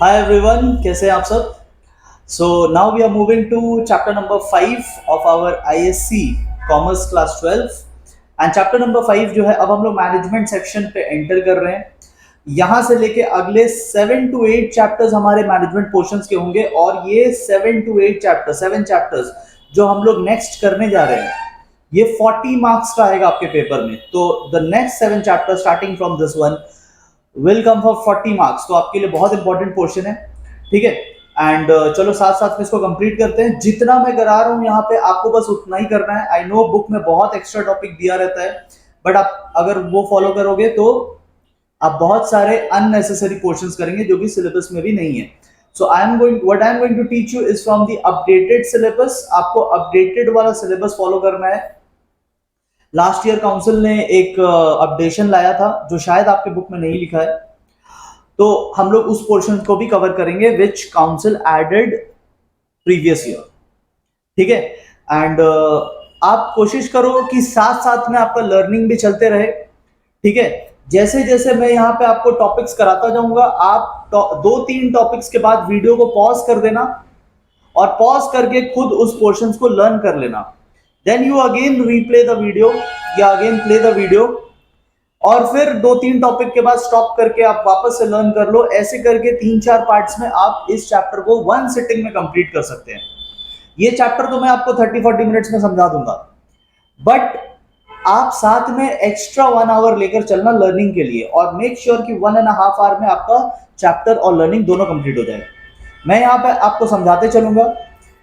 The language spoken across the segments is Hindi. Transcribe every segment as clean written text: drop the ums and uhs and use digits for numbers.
Hi everyone, कैसे हैं आप सब? So now we are moving to chapter number 5 of our ISC Commerce Class 12 and chapter number 5 जो है अब हम लोग मैनेजमेंट सेक्शन पे एंटर कर रहे हैं। यहाँ से लेके अगले 7 to 8 चैप्टर्स हमारे मैनेजमेंट पोर्शंस के होंगे और ये 7 to 8 चैप्टर्स जो हम लोग नेक्स्ट करने जा रहे हैं ये 40 मार्क्स का आएगा आपके पेपर में। तो the next 7 chapter starting from this one will come for 40 marks, तो आपके लिए बहुत इंपॉर्टेंट पोर्शन है। ठीक है, एंड चलो साथ साथ में इसको कंप्लीट करते हैं। जितना मैं करा रहा हूँ यहाँ पे आपको बस उतना ही करना है। आई नो बुक में बहुत एक्स्ट्रा टॉपिक दिया रहता है, बट आप अगर वो फॉलो करोगे तो आप बहुत सारे अननेसेसरी पोर्शंस करेंगे जो कि सिलेबस में भी नहीं है। So I am going what I am going to teach you is from the updated syllabus. आपको अपडेटेड वाला सिलेबस फॉलो करना है। लास्ट ईयर काउंसिल ने एक अपडेशन लाया था जो शायद आपके बुक में नहीं लिखा है, तो हम लोग उस पोर्शन को भी कवर करेंगे विच काउंसिल एडेड प्रीवियस ईयर। ठीक है, एंड आप कोशिश करो कि साथ साथ में आपका लर्निंग भी चलते रहे। ठीक है, जैसे जैसे मैं यहाँ पे आपको टॉपिक्स कराता जाऊंगा आप 2-3 टॉपिक्स के बाद वीडियो को पॉज कर देना और पॉज करके खुद उस पोर्शंस को लर्न कर लेना। Then you again replay the video या अगेन प्ले द वीडियो और फिर 2-3 टॉपिक के बाद स्टॉप करके आप वापस से लर्न कर लो। ऐसे करके 3-4 पार्ट्स में आप इस चैप्टर को वन सिटिंग में कंप्लीट कर सकते हैं। ये चैप्टर तो मैं आपको 30-40 मिनट्स में समझा दूंगा, बट आप साथ में एक्स्ट्रा 1 आवर लेकर चलना लर्निंग के लिए और मेक श्योर कि 1.5 आवर में आपका चैप्टर और लर्निंग दोनों कंप्लीट हो जाएगा। मैं यहाँ पे आपको समझाते चलूंगा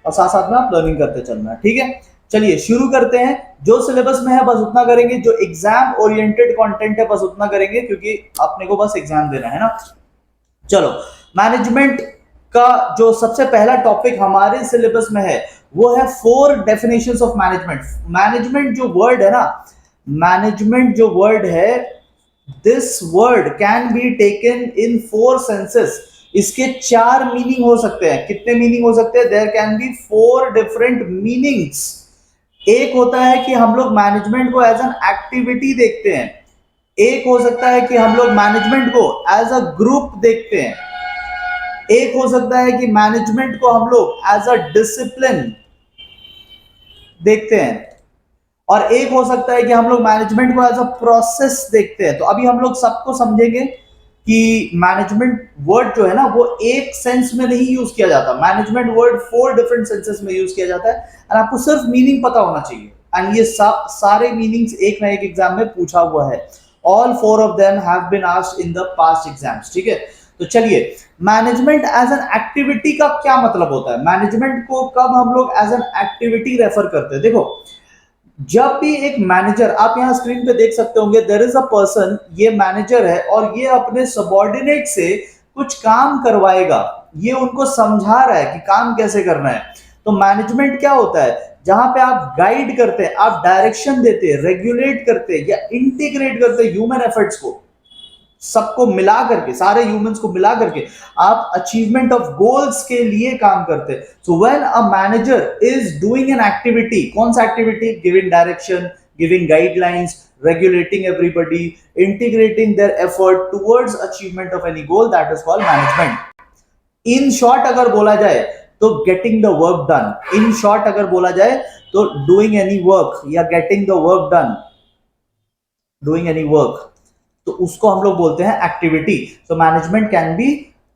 और साथ साथ में आप लर्निंग करते चलना। ठीक है, चलिए शुरू करते हैं। जो सिलेबस में है बस उतना करेंगे, जो एग्जाम ओरिएंटेड कंटेंट है बस उतना करेंगे क्योंकि अपने को बस एग्जाम देना है ना। चलो, मैनेजमेंट का जो सबसे पहला टॉपिक हमारे सिलेबस में है वो है 4 डेफिनेशंस ऑफ मैनेजमेंट। मैनेजमेंट जो वर्ड है ना, मैनेजमेंट जो वर्ड है, this word can be taken in 4 senses. इसके 4 मीनिंग हो सकते हैं। कितने मीनिंग हो सकते हैं? There can be 4 different meanings. एक होता है कि हम लोग मैनेजमेंट को एज एन एक्टिविटी देखते हैं। एक हो सकता है कि हम लोग मैनेजमेंट को एज अ ग्रुप देखते हैं। एक हो सकता है कि मैनेजमेंट को हम लोग एज अ डिसिप्लिन देखते हैं और एक हो सकता है कि हम लोग मैनेजमेंट को एज अ प्रोसेस देखते हैं। तो अभी हम लोग सबको समझेंगे कि मैनेजमेंट वर्ड जो है ना वो एक सेंस में नहीं यूज किया जाता। मैनेजमेंट वर्ड 4 डिफरेंट सेंसेस में यूज किया जाता है और आपको सिर्फ मीनिंग पता होना चाहिए। एंड ये सारे मीनिंग्स एक ना एक एग्जाम में पूछा हुआ है। All 4 of them have been asked in the past exams. ठीक है, तो चलिए, मैनेजमेंट एज एन एक्टिविटी का क्या मतलब होता है? मैनेजमेंट को कब हम लोग एज एन एक्टिविटी रेफर करते हैं? देखो, जब भी एक मैनेजर, आप यहां स्क्रीन पे देख सकते होंगे, देयर इज अ पर्सन, ये मैनेजर है और ये अपने सबॉर्डिनेट से कुछ काम करवाएगा। ये उनको समझा रहा है कि काम कैसे करना है। तो मैनेजमेंट क्या होता है? जहां पे आप गाइड करते हैं, आप डायरेक्शन देते हैं, रेगुलेट करते हैं या इंटीग्रेट करते हैं ह्यूमन एफर्ट्स को, सबको मिला करके, सारे ह्यूमंस को मिला करके आप अचीवमेंट ऑफ गोल्स के लिए काम करते हैं। So when a manager is doing an activity, कौन सा activity? Giving direction, giving guidelines, regulating everybody, integrating their effort towards achievement of any goal, that is called management. In short अगर बोला जाए तो getting the work done. In short अगर बोला जाए तो doing any work या getting the work done, doing any work, तो उसको हम लोग बोलते हैं activity. So management can be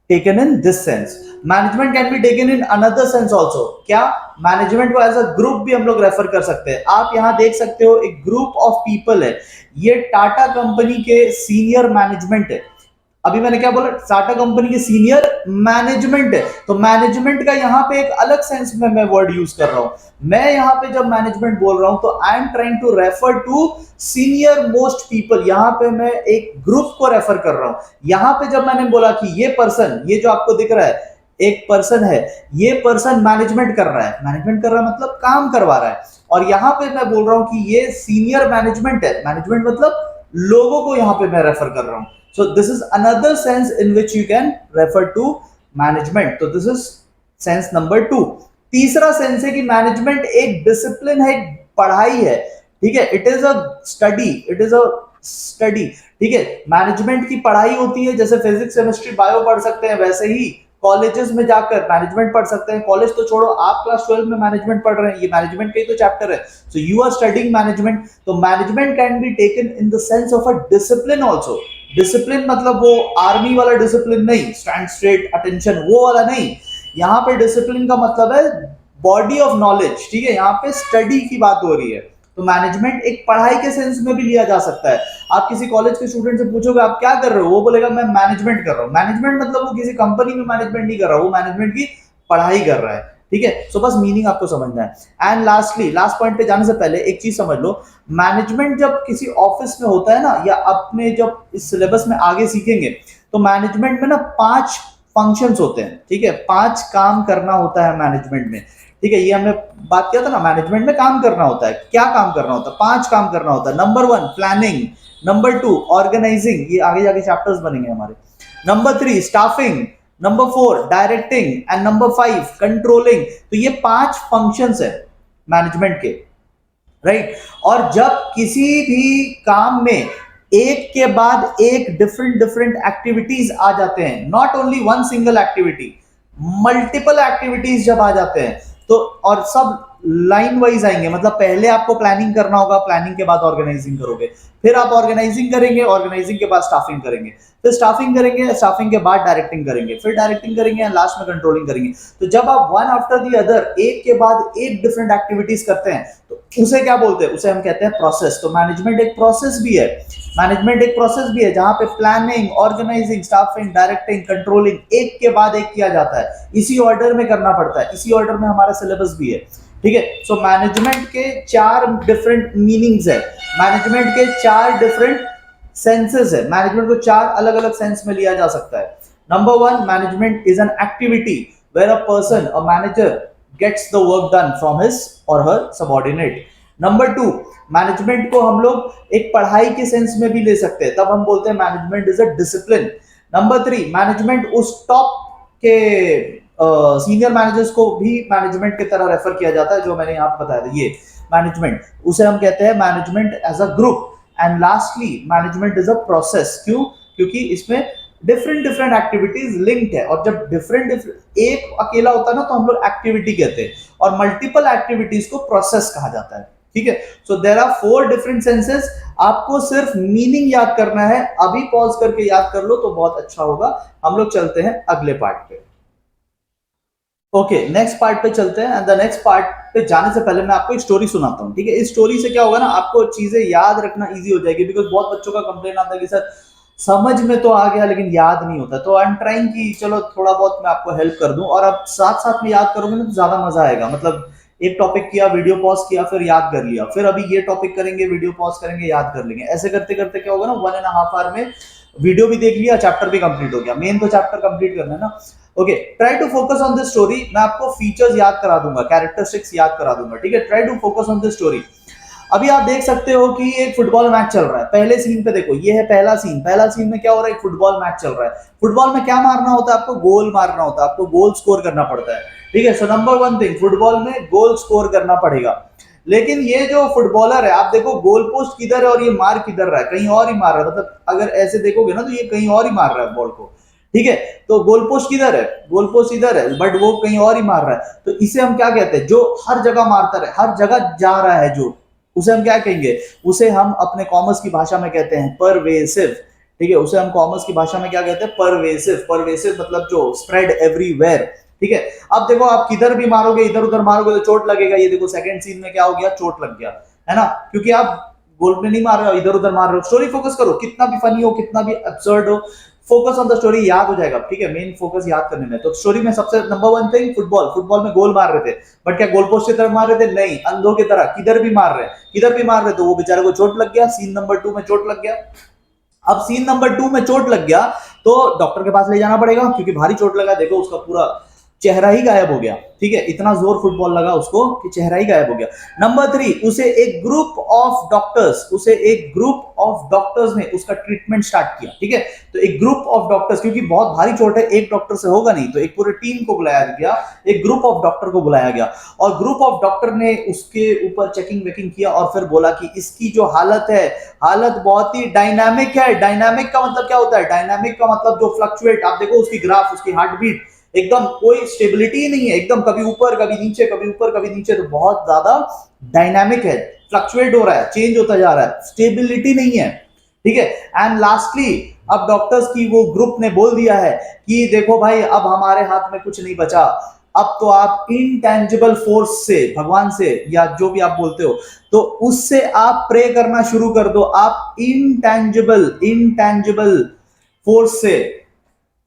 taken in this sense. Management can be taken in another sense also. क्या? मैनेजमेंट को एज अ ग्रुप भी हम लोग रेफर कर सकते हैं। आप यहां देख सकते हो एक ग्रुप ऑफ पीपल है। ये टाटा कंपनी के सीनियर मैनेजमेंट है। अभी मैंने क्या बोला? टाटा कंपनी के सीनियर मैनेजमेंट है। तो मैनेजमेंट का यहां पे एक अलग सेंस में मैं वर्ड यूज कर रहा हूं। मैं यहां पे जब मैनेजमेंट बोल रहा हूं तो I am trying to refer to senior most people. यहां पे मैं एक ग्रुप को रेफर कर रहा हूं। यहां पे जब मैंने बोला कि ये पर्सन, ये जो आपको दिख रहा है एक पर्सन है, ये पर्सन मैनेजमेंट कर रहा है। मैनेजमेंट कर रहा है मतलब काम करवा रहा है। और यहां पे मैं बोल रहा हूं कि ये सीनियर मैनेजमेंट है। मैनेजमेंट मतलब लोगों को यहां पे मैं रेफर कर रहा हूं। So this is another sense in which you can refer to management. तो this is sense number 2. तीसरा सेंस है कि मैनेजमेंट एक डिसिप्लिन है, एक पढ़ाई है। ठीक है, it is a study, it is a study. ठीक है, मैनेजमेंट की पढ़ाई होती है। जैसे फिजिक्स, केमिस्ट्री, बायो पढ़ सकते हैं, वैसे ही कॉलेजेस में जाकर मैनेजमेंट पढ़ सकते हैं। कॉलेज तो छोड़ो, आप क्लास 12 में मैनेजमेंट पढ़ रहे हैं, ये मैनेजमेंट का ही तो चैप्टर है। So you are studying management. तो management can be taken in the sense of a discipline also. Discipline मतलब वो आर्मी वाला डिसिप्लिन नहीं, स्टैंड स्ट्रेट अटेंशन वो वाला नहीं। यहाँ पे डिसिप्लिन का मतलब है बॉडी ऑफ नॉलेज, ठीक है, यहाँ पे स्टडी की बात हो रही है। तो मैनेजमेंट एक पढ़ाई के सेंस में भी लिया जा सकता है। आप किसी कॉलेज के स्टूडेंट से पूछोगे आप क्या कर रहे हो, वो बोलेगा मैं मैनेजमेंट कर रहा हूँ। मैनेजमेंट मतलब वो किसी कंपनी में मैनेजमेंट नहीं कर रहा, वो मैनेजमेंट की पढ़ाई कर रहा है, ठीक है। सो बस मीनिंग आपको समझना है। एंड लास्टली, लास्ट पॉइंट पे जाने से पहले एक चीज समझ लो, मैनेजमेंट जब किसी ऑफिस में होता है ना, या अपने जब इस सिलेबस में आगे सीखेंगे, तो मैनेजमेंट में ना 5 फंक्शंस होते हैं, ठीक है, 5 काम करना होता है मैनेजमेंट में, ठीक है। ये हमने बात किया था ना, मैनेजमेंट में काम करना होता है। क्या काम करना होता है? 5 काम करना होता है। नंबर 1 प्लानिंग, नंबर 2 ऑर्गेनाइजिंग, ये आगे जाके चैप्टर्स बनेंगे हमारे। Number 3 staffing, number 4 directing and number 5 controlling. तो ये 5 फंक्शंस है मैनेजमेंट के, राइट। और जब किसी भी काम में एक के बाद एक डिफरेंट डिफरेंट एक्टिविटीज आ जाते हैं, not only one single activity, multiple activities जब आ जाते हैं, तो और सब लाइन वाइज आएंगे। मतलब पहले आपको प्लानिंग करना होगा, प्लानिंग के बाद ऑर्गेनाइजिंग करोगे, फिर आप ऑर्गेनाइजिंग करेंगे, ऑर्गेनाइजिंग के बाद स्टाफिंग करेंगे, फिर स्टाफिंग करेंगे, स्टाफिंग के बाद डायरेक्टिंग करेंगे, फिर डायरेक्टिंग करेंगे एंड लास्ट में कंट्रोलिंग करेंगे। तो जब आप वन आफ्टर दी अदर एक के बाद एक डिफरेंट एक्टिविटीज करते हैं, तो उसे क्या बोलते हैं? उसे हम कहते हैं प्रोसेस। तो मैनेजमेंट एक प्रोसेस भी है, मैनेजमेंट एक प्रोसेस भी है जहां पे planning, organising, staffing, directing, controlling एक के बाद एक किया जाता है। इसी ऑर्डर में करना पड़ता है, इसी ऑर्डर में हमारा सिलेबस भी है, ठीक है। सो मैनेजमेंट के 4 डिफरेंट मीनिंग्स है, मैनेजमेंट के 4 डिफरेंट सेंसेस है। मैनेजमेंट को 4 अलग अलग सेंस में लिया जा सकता है। Number 1, management is an activity where a person, a manager gets the work done from his और हर सबऑर्डिनेट। नंबर 2, मैनेजमेंट को हम लोग एक पढ़ाई के सेंस में भी ले सकते हैं, तब हम बोलते हैं management is a discipline. Number 3, management उस टॉप के सीनियर मैनेजर्स को भी मैनेजमेंट की तरह रेफर किया जाता है, जो मैंने यहाँ पे बताया था, ये मैनेजमेंट, उसे हम कहते हैं management as a group. And lastly, management is a process. क्यों? क्योंकि इसमें डिफरेंट डिफरेंट एक्टिविटीज लिंक्ड है, और जब डिफरेंट एक अकेला होता है ना, तो हम लोग एक्टिविटी कहते हैं, और मल्टीपल एक्टिविटीज को प्रोसेस कहा जाता है, ठीक है। So there are 4 different senses. आपको सिर्फ मीनिंग याद करना है, अभी पॉज करके याद कर लो तो बहुत अच्छा होगा। हम लोग चलते हैं अगले पार्ट पे। ओके, नेक्स्ट पार्ट पे चलते हैं। एंड द नेक्स्ट पार्ट पे जाने से पहले मैं आपको एक स्टोरी सुनाता हूँ, ठीक है। इस स्टोरी से क्या होगा ना, आपको चीजें याद रखना इजी हो जाएगी, बिकॉज बहुत बच्चों का कंप्लेन आता है कि सर समझ में तो आ गया लेकिन याद नहीं होता। तो आई एम ट्राइंग कि चलो थोड़ा बहुत मैं आपको हेल्प कर दूं, और आप साथ साथ में याद करोगे ना तो ज्यादा मजा आएगा। मतलब एक टॉपिक किया, वीडियो पॉज किया, फिर याद कर लिया, फिर अभी ये टॉपिक करेंगे, वीडियो पॉज करेंगे, याद कर लेंगे। ऐसे करते करते क्या होगा ना, 1.5 आवर में वीडियो भी देख लिया, चैप्टर भी कंप्लीट हो गया। मेन तो चैप्टर कंप्लीट करना है ना। Okay, try to focus on this story. मैं आपको फीचर्स याद करा दूंगा, कैरेक्टरिस्टिक्स याद करा दूंगा, ठीक है। Try to focus on this story. अभी आप देख सकते हो कि एक फुटबॉल मैच चल रहा है। पहले सीन पे देखो, ये है पहला सीन। पहला सीन में क्या हो रहा है? एक फुटबॉल मैच चल रहा है। फुटबॉल में क्या मारना होता है? आपको गोल मारना होता है, आपको गोल स्कोर करना पड़ता है, ठीक है। सो नंबर 1 थिंग, फुटबॉल में गोल स्कोर करना पड़ेगा। लेकिन ये जो फुटबॉलर है, आप देखो गोल पोस्ट किधर है और ये मार किधर रहा है, कहीं और ही मार रहा है। मतलब अगर ऐसे देखोगे ना तो ये कहीं और ही मार रहा है बॉल को, ठीक है। तो गोल पोस्ट किधर है? गोल पोस्ट इधर है, बट वो कहीं और ही मार रहा है। तो इसे हम क्या कहते हैं? जो हर जगह मारता रहे, हर जगह जा रहा है जो, उसे हम क्या कहेंगे? उसे हम अपने कॉमर्स की भाषा में कहते हैं परवेसिव, ठीक है। उसे हम कॉमर्स की भाषा में क्या कहते हैं? परवेसिव। परवेसिव मतलब जो स्प्रेड एवरीवेयर, ठीक है। अब देखो, आप किधर भी मारोगे, इधर उधर मारोगे तो चोट लगेगा। ये देखो सेकंड सीन में क्या हो गया? चोट लग गया, है ना, क्योंकि आप गोल में नहीं मार रहे हो, इधर उधर मार रहे हो। स्टोरी फोकस करो, कितना भी फनी हो, कितना भी अब्सर्ड हो, फोकस ऑन द स्टोरी, याद हो जाएगा, ठीक है। मेन फोकस याद करने में। तो स्टोरी में सबसे नंबर 1 थिंग, फुटबॉल। फुटबॉल में गोल मार रहे थे, बट क्या गोल पोस्ट की तरफ मार रहे थे? नहीं, अंधों की तरह किधर भी मार रहे, किधर भी मार रहे। तो वो बेचारे को चोट लग गया। सीन नंबर 2 में चोट लग गया। अब सीन नंबर 2 में चोट लग गया तो डॉक्टर के पास ले जाना पड़ेगा, क्योंकि भारी चोट लगा। देखो उसका पूरा चेहरा ही गायब हो गया, ठीक है। इतना जोर फुटबॉल लगा उसको कि चेहरा ही गायब हो गया। नंबर 3, उसे एक ग्रुप ऑफ डॉक्टर्स ने उसका ट्रीटमेंट स्टार्ट किया, ठीक है। तो एक ग्रुप ऑफ डॉक्टर्स, क्योंकि बहुत भारी चोट है, एक डॉक्टर से होगा नहीं, तो एक पूरे टीम को बुलाया गया, एक ग्रुप ऑफ डॉक्टर को बुलाया गया, और ग्रुप ऑफ डॉक्टर ने उसके ऊपर चेकिंग वेकिंग किया, और फिर बोला कि इसकी जो हालत है, हालत बहुत ही डायनामिक है। डायनामिक का मतलब क्या होता है? डायनामिक का मतलब जो फ्लक्चुएट, आप देखो उसकी ग्राफ, उसकी हार्ट बीट एकदम कोई स्टेबिलिटी ही नहीं है, एकदम कभी ऊपर कभी नीचे, कभी ऊपर कभी नीचे, तो बहुत ज्यादा डायनामिक है, फ्लक्चुएट हो रहा है, चेंज होता जा रहा है, स्टेबिलिटी नहीं है, ठीक है। एंड लास्टली अब डॉक्टर्स की वो ग्रुप ने बोल दिया है कि देखो भाई अब हमारे हाथ में कुछ नहीं बचा, अब तो आप इनटेंजिबल फोर्स से, भगवान से या जो भी आप बोलते हो, तो उससे आप प्रे करना शुरू कर दो, आप इनटेंजिबल इनटेंजिबल फोर्स से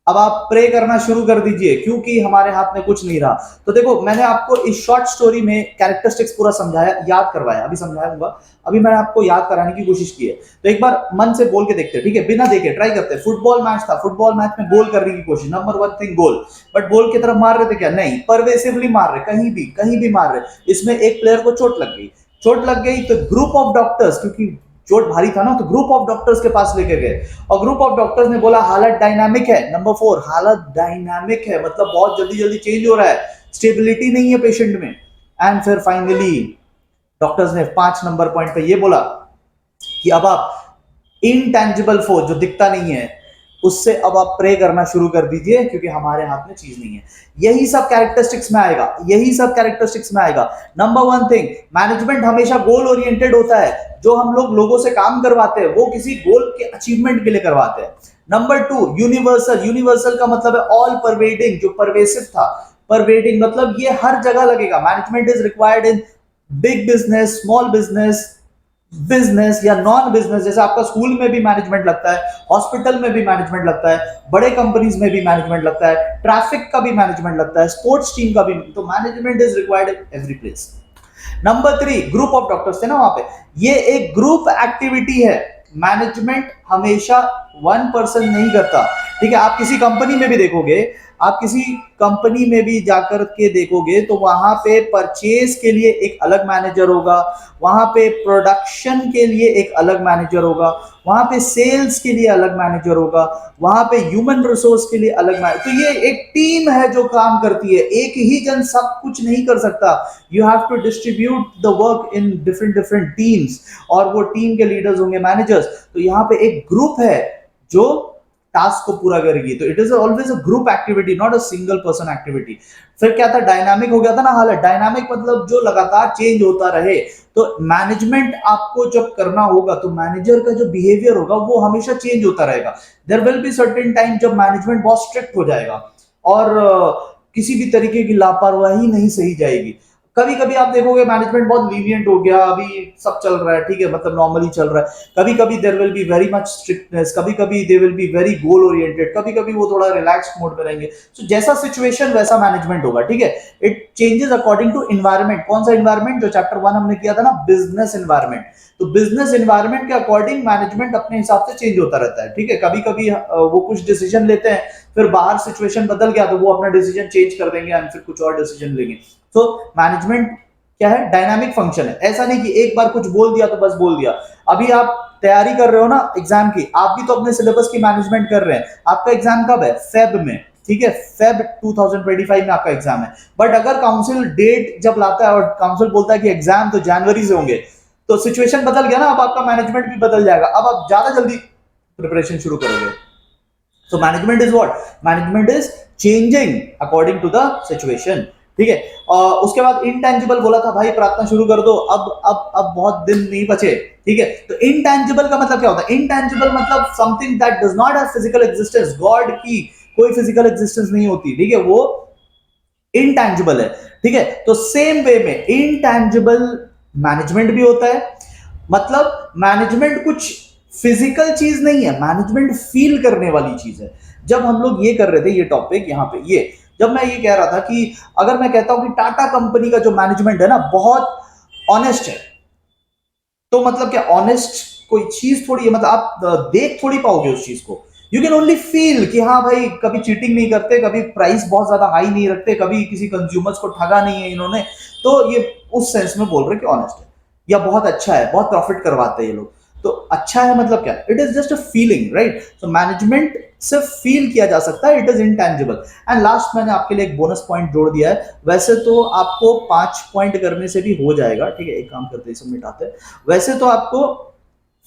अब आप प्रे करना शुरू कर दीजिए, क्योंकि हमारे हाथ में कुछ नहीं रहा। तो देखो मैंने आपको इस शॉर्ट स्टोरी में कैरेक्टरिस्टिक्स पूरा समझाया, याद करवाया, अभी समझाऊंगा, अभी मैंने आपको याद कराने की कोशिश की है, तो एक बार मन से बोल के देखते हैं, ठीक है, बिना देखे ट्राई करते हैं। फुटबॉल मैच था, फुटबॉल मैच में गोल करने की कोशिश, number one thing goal, but गोल की तरफ मार रहे थे क्या? नहीं, परवेसिवली मार रहे, कहीं भी मार रहे। इसमें एक प्लेयर को चोट लग गई तो ग्रुप ऑफ डॉक्टर्स, क्योंकि चोट भारी था ना, तो ग्रुप ऑफ डॉक्टर्स के पास लेके गए और ग्रुप ऑफ डॉक्टर्स ने बोला हालत डायनामिक है, नंबर 4 हालत डायनामिक है, मतलब बहुत जल्दी जल्दी चेंज हो रहा है, स्टेबिलिटी नहीं है पेशेंट में। एंड फिर फाइनली डॉक्टर्स ने 5 नंबर पॉइंट पे ये बोला कि अब आप इनटेंजिबल फोर्स, जो दिखता नहीं है, उससे अब आप प्रे करना शुरू कर दीजिए, क्योंकि हमारे हाथ में चीज नहीं है। यही सब कैरेक्टरिस्टिक्स में आएगा, यही सब कैरेक्टरिस्टिक्स में आएगा। नंबर वन थिंग, मैनेजमेंट हमेशा गोल ओरिएंटेड होता है, जो हम लोग लोगों से काम करवाते हैं वो किसी गोल के अचीवमेंट के लिए करवाते हैं। नंबर 2, यूनिवर्सल, यूनिवर्सल का मतलब है ऑल परवेडिंग, जो परवेसिव था, परवेडिंग मतलब ये हर जगह लगेगा। Management is required in big business, small business, business या नॉन बिजनेस, जैसे आपका स्कूल में भी मैनेजमेंट लगता है, हॉस्पिटल में भी मैनेजमेंट लगता है, बड़े कंपनीज में भी मैनेजमेंट लगता है, ट्रैफिक का भी मैनेजमेंट लगता है, स्पोर्ट्स टीम का भी, तो management is required in every place. Number 3, group of doctors थे ना वहां पे, ये एक ग्रुप एक्टिविटी है, मैनेजमेंट हमेशा वन पर्सन नहीं करता, ठीक है। आप किसी कंपनी में भी देखोगे, आप किसी कंपनी में भी जाकर के देखोगे तो वहां पे परचेज के लिए एक अलग मैनेजर होगा, वहां पे प्रोडक्शन के लिए एक अलग मैनेजर होगा, वहां पे सेल्स के लिए अलग मैनेजर होगा, वहां पे ह्यूमन रिसोर्स के लिए अलग मैनेजर। तो ये एक टीम है जो काम करती है, एक ही जन सब कुछ नहीं कर सकता, you have to distribute the work in different different teams, और वो टीम के लीडर्स होंगे मैनेजर्स। तो यहाँ पे एक ग्रुप है जो टास्क को पूरा करेगी, तो it is always a group activity, not a single person activity. फिर क्या था, डायनामिक हो गया था ना हालत, डायनामिक मतलब जो लगातार चेंज होता रहे। तो मैनेजमेंट आपको जब करना होगा तो मैनेजर का जो बिहेवियर होगा वो हमेशा चेंज होता रहेगा। There will be certain time जब मैनेजमेंट बहुत स्ट्रिक्ट हो जाएगा और किसी भी तरीके की लापरवाही नहीं सही जाएगी। कभी कभी आप देखोगे मैनेजमेंट बहुत लीनियंट हो गया, अभी सब चल रहा है, ठीक है, मतलब नॉर्मली चल रहा है। कभी कभी there will be very much strictness, कभी कभी they will be very goal oriented, कभी कभी वो थोड़ा रिलैक्स मोड में रहेंगे। तो जैसा सिचुएशन वैसा मैनेजमेंट होगा, ठीक है। It changes according to environment. कौन सा एनवायरनमेंट? जो चैप्टर 1 हमने किया था ना, बिजनेस एनवायरनमेंट। तो बिजनेस एनवायरनमेंट के अकॉर्डिंग मैनेजमेंट अपने हिसाब से चेंज होता रहता है, ठीक है। कभी कभी वो कुछ डिसीजन लेते हैं, फिर बाहर सिचुएशन बदल गया तो वो अपना डिसीजन चेंज कर देंगे एंड फिर कुछ और डिसीजन लेंगे। तो मैनेजमेंट क्या है? डायनामिक फंक्शन है। ऐसा नहीं कि एक बार कुछ बोल दिया तो बस बोल दिया। अभी आप तैयारी कर रहे हो ना एग्जाम की, आप भी तो अपने सिलेबस की मैनेजमेंट कर रहे हैं। आपका एग्जाम कब है? फेब में, ठीक है, फेब 2025 में आपका एग्जाम है। बट अगर काउंसिल डेट जब लाता है और काउंसिल बोलता है कि एग्जाम तो जनवरी से होंगे, तो सिचुएशन बदल गया ना, अब आपका मैनेजमेंट भी बदल जाएगा, अब आप ज्यादा जल्दी प्रिपरेशन शुरू करोगे। So management is what? Management is changing according to the situation, ठीक है। उसके बाद intangible बोला था भाई प्रार्थना शुरू कर दो, अब बहुत दिन नहीं बचे, ठीक है। तो intangible का मतलब क्या होता है? intangible मतलब something that does not have physical existence। God की कोई physical existence नहीं होती, ठीक है, वो intangible है, ठीक है। तो सेम वे में intangible मैनेजमेंट भी होता है। मतलब मैनेजमेंट कुछ फिजिकल चीज नहीं है, मैनेजमेंट फील करने वाली चीज है। जब हम लोग ये कर रहे थे, ये टॉपिक यहाँ पे, ये जब मैं ये कह रहा था कि अगर मैं कहता हूं कि टाटा कंपनी का जो मैनेजमेंट है ना बहुत ऑनेस्ट है, तो मतलब क्या ऑनेस्ट कोई चीज थोड़ी है, मतलब आप देख थोड़ी पाओगे उस चीज को। यू कैन ओनली फील कि हाँ भाई कभी चीटिंग नहीं करते, कभी प्राइस बहुत ज्यादा हाई नहीं रखते, कभी किसी कंज्यूमर्स को ठगा नहीं है इन्होंने, तो ये उस सेंस में बोल रहे कि ऑनेस्ट है या बहुत अच्छा है, बहुत प्रॉफिट करवाते हैं ये लोग। तो अच्छा है मतलब क्या? It is just a feeling, right. So management सिर्फ फील किया जा सकता है, it is intangible. And last मैंने आपके लिए एक बोनस पॉइंट जोड़ दिया है। वैसे तो आपको 5 पॉइंट करने से भी हो जाएगा, ठीक है, एक काम करते हैं, सब मिटाते हैं। वैसे तो आपको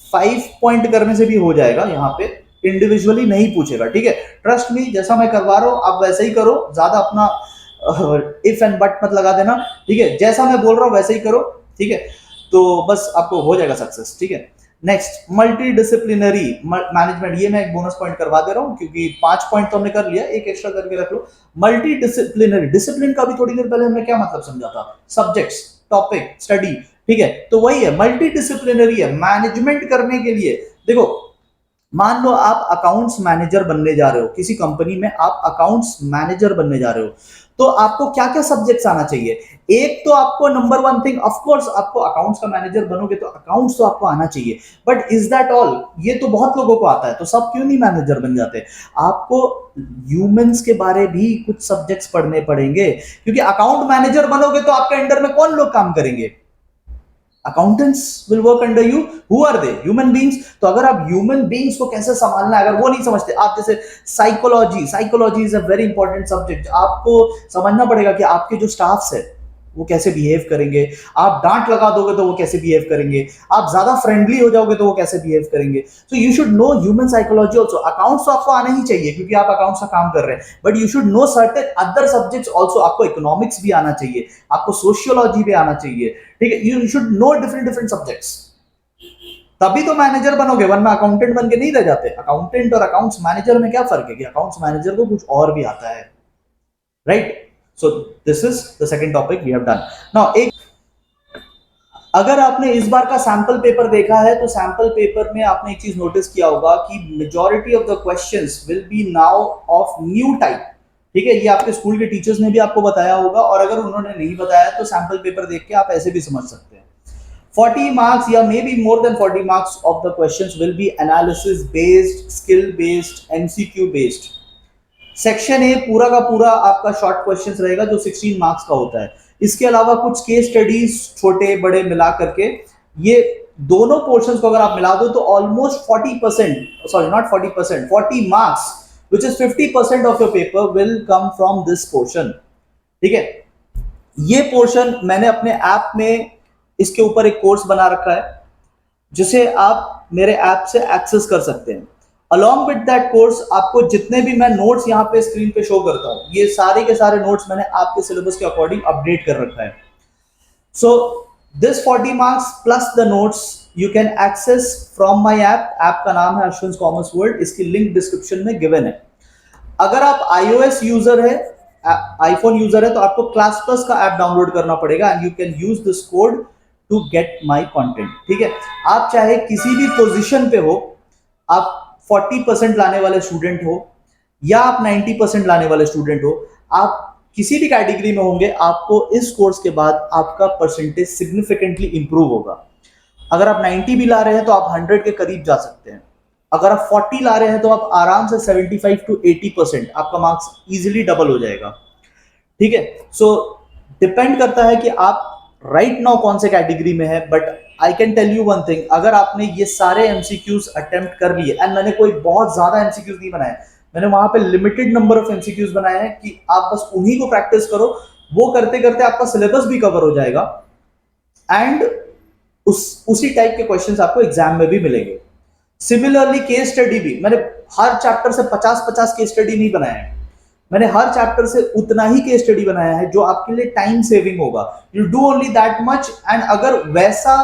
5 पॉइंट करने से भी हो जाएगा यहाँ पे, इंडिविजुअली नहीं पूछेगा, ठीक है। ट्रस्ट मी, जैसा मैं करवा रहा हूं आप वैसे ही करो, ज्यादा अपना इफ एंड बट मत लगा देना, ठीक है। जैसा मैं बोल रहा हूं वैसे ही करो, ठीक है। तो बस आपको हो जाएगा सक्सेस, ठीक है। नेक्स्ट, मल्टी डिसिप्लिनरी मैनेजमेंट, ये मैं एक बोनस पॉइंट करवा दे रहा हूं क्योंकि 5 पॉइंट तो हमने कर लिया, एक एक्स्ट्रा करके रख लो। मल्टी डिसिप्लिनरी, डिसिप्लिन का भी थोड़ी देर पहले हमने क्या मतलब समझा था, सब्जेक्ट्स, टॉपिक, स्टडी, ठीक है। तो वही है, मल्टी डिसिप्लिनरी है मैनेजमेंट करने के लिए। देखो, मान लो आप अकाउंट्स मैनेजर बनने जा रहे हो, किसी कंपनी में आप अकाउंट्स मैनेजर बनने जा रहे हो, तो आपको क्या क्या सब्जेक्ट्स आना चाहिए। एक तो आपको number one thing, of course आपको अकाउंट्स का मैनेजर बनोगे तो अकाउंट्स तो आपको आना चाहिए, बट इज दैट ऑल? ये तो बहुत लोगों को आता है, तो सब क्यों नहीं मैनेजर बन जाते। आपको ह्यूमंस के बारे भी कुछ सब्जेक्ट्स पढ़ने पड़ेंगे, क्योंकि अकाउंट मैनेजर बनोगे तो आपके अंडर में कौन लोग काम करेंगे, accountants will work under you. Who are they? Human beings. तो अगर आप ह्यूमन बींग्स को कैसे संभालना है अगर वो नहीं समझते, आप जैसे psychology, psychology is a very important subject, आपको समझना पड़ेगा कि आपके जो स्टाफ्स है वो कैसे बिहेव करेंगे, आप डांट लगा दोगे तो वो कैसे बिहेव करेंगे, आप ज्यादा फ्रेंडली हो जाओगे तो वो कैसे बिहेव करेंगे। So you should know human psychology also. Accounts तो आपको आना ही चाहिए क्योंकि आप अकाउंट्स का काम कर रहे हैं, but you should know certain other subjects also. आपको इकोनॉमिक्स भी आना चाहिए, आपको सोशियोलॉजी भी आना चाहिए, ठीक है। You should know different different subjects, तभी तो मैनेजर बनोगे, वरना अकाउंटेंट बन के नहीं रह जाते। अकाउंटेंट और अकाउंट्स मैनेजर में क्या फर्क है कि अकाउंट्स मैनेजर को कुछ और भी आता है, right. So this is the second topic we have done. Now एक, अगर आपने इस बार का सैंपल पेपर देखा है तो सैंपल पेपर में आपने एक चीज नोटिस किया होगा कि majority of the questions will be now of new type, ठीक है। ये आपके स्कूल के टीचर्स ने भी आपको बताया होगा, और अगर उन्होंने नहीं बताया तो सैंपल पेपर देख के आप ऐसे भी समझ सकते हैं। 40 marks या may be more than 40 marks of the questions will be analysis based, skill based, MCQ based। Section A पूरा का पूरा आपका शॉर्ट क्वेश्चंस रहेगा जो 16 मार्क्स का होता है। इसके अलावा कुछ केस स्टडीज छोटे बड़े मिला करके, ये दोनों पोर्शंस को अगर आप मिला दो तो almost 40%, sorry not 40%, 40 marks which is 50% of your paper will come from this portion, ठीक है। ये पोर्शन मैंने अपने ऐप में इसके ऊपर एक कोर्स बना रखा है जिसे आप मेरे ऐप से एक्सेस कर सकते हैं। अलॉन्ग विद दैट कोर्स आपको जितने भी मैं नोट्स यहाँ पे स्क्रीन पे शो करता हूँ, ये सारे के सारे नोट्स मैंने आपके सिलेबस के अकॉर्डिंग अपडेट कर रखा है। So this 40 marks plus the notes you can access from my app. App का नाम है अश्विन कॉमर्स वर्ल्ड, इसकी लिंक डिस्क्रिप्शन में गिवन है। अगर आप iOS यूजर है, आईफोन यूजर है, तो आपको क्लास प्लस का ऐप डाउनलोड करना पड़ेगा and you can use this code to get my content, ठीक है। आप चाहे किसी भी पोजिशन पे हो, आप 40% लाने वाले स्टूडेंट हो या आप 90% लाने वाले स्टूडेंट हो, आप किसी भी कैटेगरी में होंगे, आपको इस कोर्स के बाद आपका परसेंटेज सिग्निफिकेंटली इंप्रूव होगा। अगर आप 90 भी ला रहे हैं तो आप 100 के करीब जा सकते हैं। अगर आप 40 ला रहे हैं तो आप आराम से 75 to 80% आपका मार्क्स इजीली डबल हो जाएगा, ठीक है। सो डिपेंड करता है कि आप राइट नाउ कौन से कैटेगरी में है, but I can tell you one thing, अगर आपने ये सारे एमसीक्यूज अटेम्प्ट कर लिए, एंड मैंने कोई बहुत ज्यादा एमसीक्यूज नहीं बनाए, मैंने वहां पे लिमिटेड नंबर ऑफ एमसीक्यूज बनाए हैं कि आप बस उन्हीं को प्रैक्टिस करो, वो करते करते आपका सिलेबस भी कवर हो जाएगा एंड उसी टाइप के क्वेश्चंस आपको एग्जाम में भी मिलेंगे। सिमिलरली केस स्टडी भी, मैंने हर चैप्टर से 50-50 केस स्टडी नहीं बनाया है, मैंने हर चैप्टर से उतना ही केस स्टडी बनाया है जो आपके लिए टाइम सेविंग होगा। You do only that much, and अगर वैसा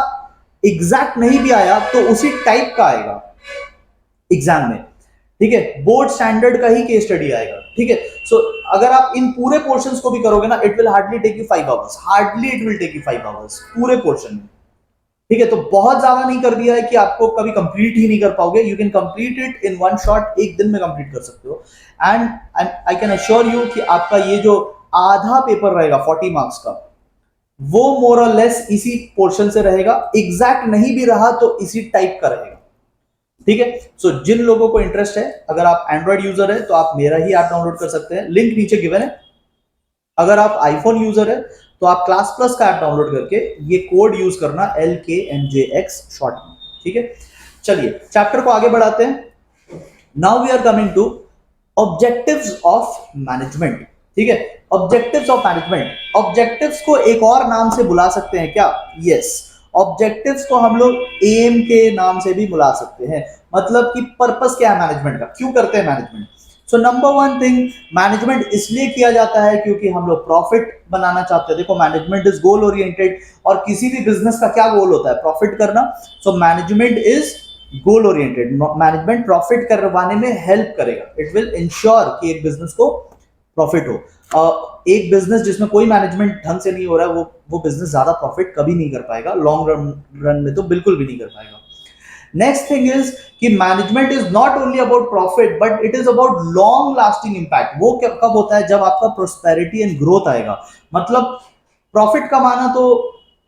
एग्जैक्ट नहीं भी आया तो उसी टाइप का आएगा एग्जाम में, ठीक है। बोर्ड स्टैंडर्ड का ही केस स्टडी आएगा, ठीक है। सो अगर आप इन पूरे पोर्शंस को भी करोगे ना, it will hardly take you 5 hours, hardly it will take you 5 hours पूरे पोर्शन में, ठीक है। तो बहुत ज्यादा नहीं कर दिया है कि आपको कभी कंप्लीट ही नहीं कर पाओगे। You can complete it in one shot, एक दिन में कंप्लीट कर सकते हो। And I can assure you कि आपका ये जो आधा पेपर रहेगा 40 मार्क्स का, वो मोर और लेस इसी पोर्शन से रहेगा। एग्जैक्ट नहीं भी रहा तो इसी टाइप का रहेगा, ठीक है। सो जिन लोगों को इंटरेस्ट है, अगर आप एंड्रॉइड यूजर है तो आप मेरा ही ऐप डाउनलोड कर सकते हैं, लिंक नीचे गिवन है। अगर आप आईफोन यूजर है तो आप क्लास प्लस का ऐप डाउनलोड करके ये कोड यूज करना, LKMJX शॉर्ट में, ठीक है। चलिए चैप्टर को आगे बढ़ाते हैं। Now we are coming to objectives of management, ठीक है। ऑब्जेक्टिव्स ऑफ मैनेजमेंट, ऑब्जेक्टिव्स को एक और नाम से बुला सकते हैं क्या? यस, ऑब्जेक्टिव्स को हम लोग एम के नाम से भी बुला सकते हैं, मतलब कि पर्पस क्या है मैनेजमेंट का, क्यों करते हैं management. So number one thing, management इसलिए किया जाता है क्योंकि हम लोग प्रॉफिट बनाना चाहते हैं। देखो मैनेजमेंट इज गोल ओरिएंटेड, और किसी भी बिजनेस का क्या गोल होता है, प्रॉफिट करना। So management is goal oriented, management profit करवाने में हेल्प करेगा, इट विल इंश्योर कि एक बिजनेस को प्रॉफिट हो। एक बिजनेस जिसमें कोई मैनेजमेंट ढंग से नहीं हो रहा है, वो बिजनेस ज्यादा प्रॉफिट कभी नहीं कर पाएगा, लॉन्ग रन में तो बिल्कुल भी नहीं कर पाएगा। नेक्स्ट थिंग इज कि management is not only about profit but it is about long lasting impact. वो कब होता है, जब आपका प्रोस्पेरिटी एंड ग्रोथ आएगा। मतलब प्रॉफिट कमाना तो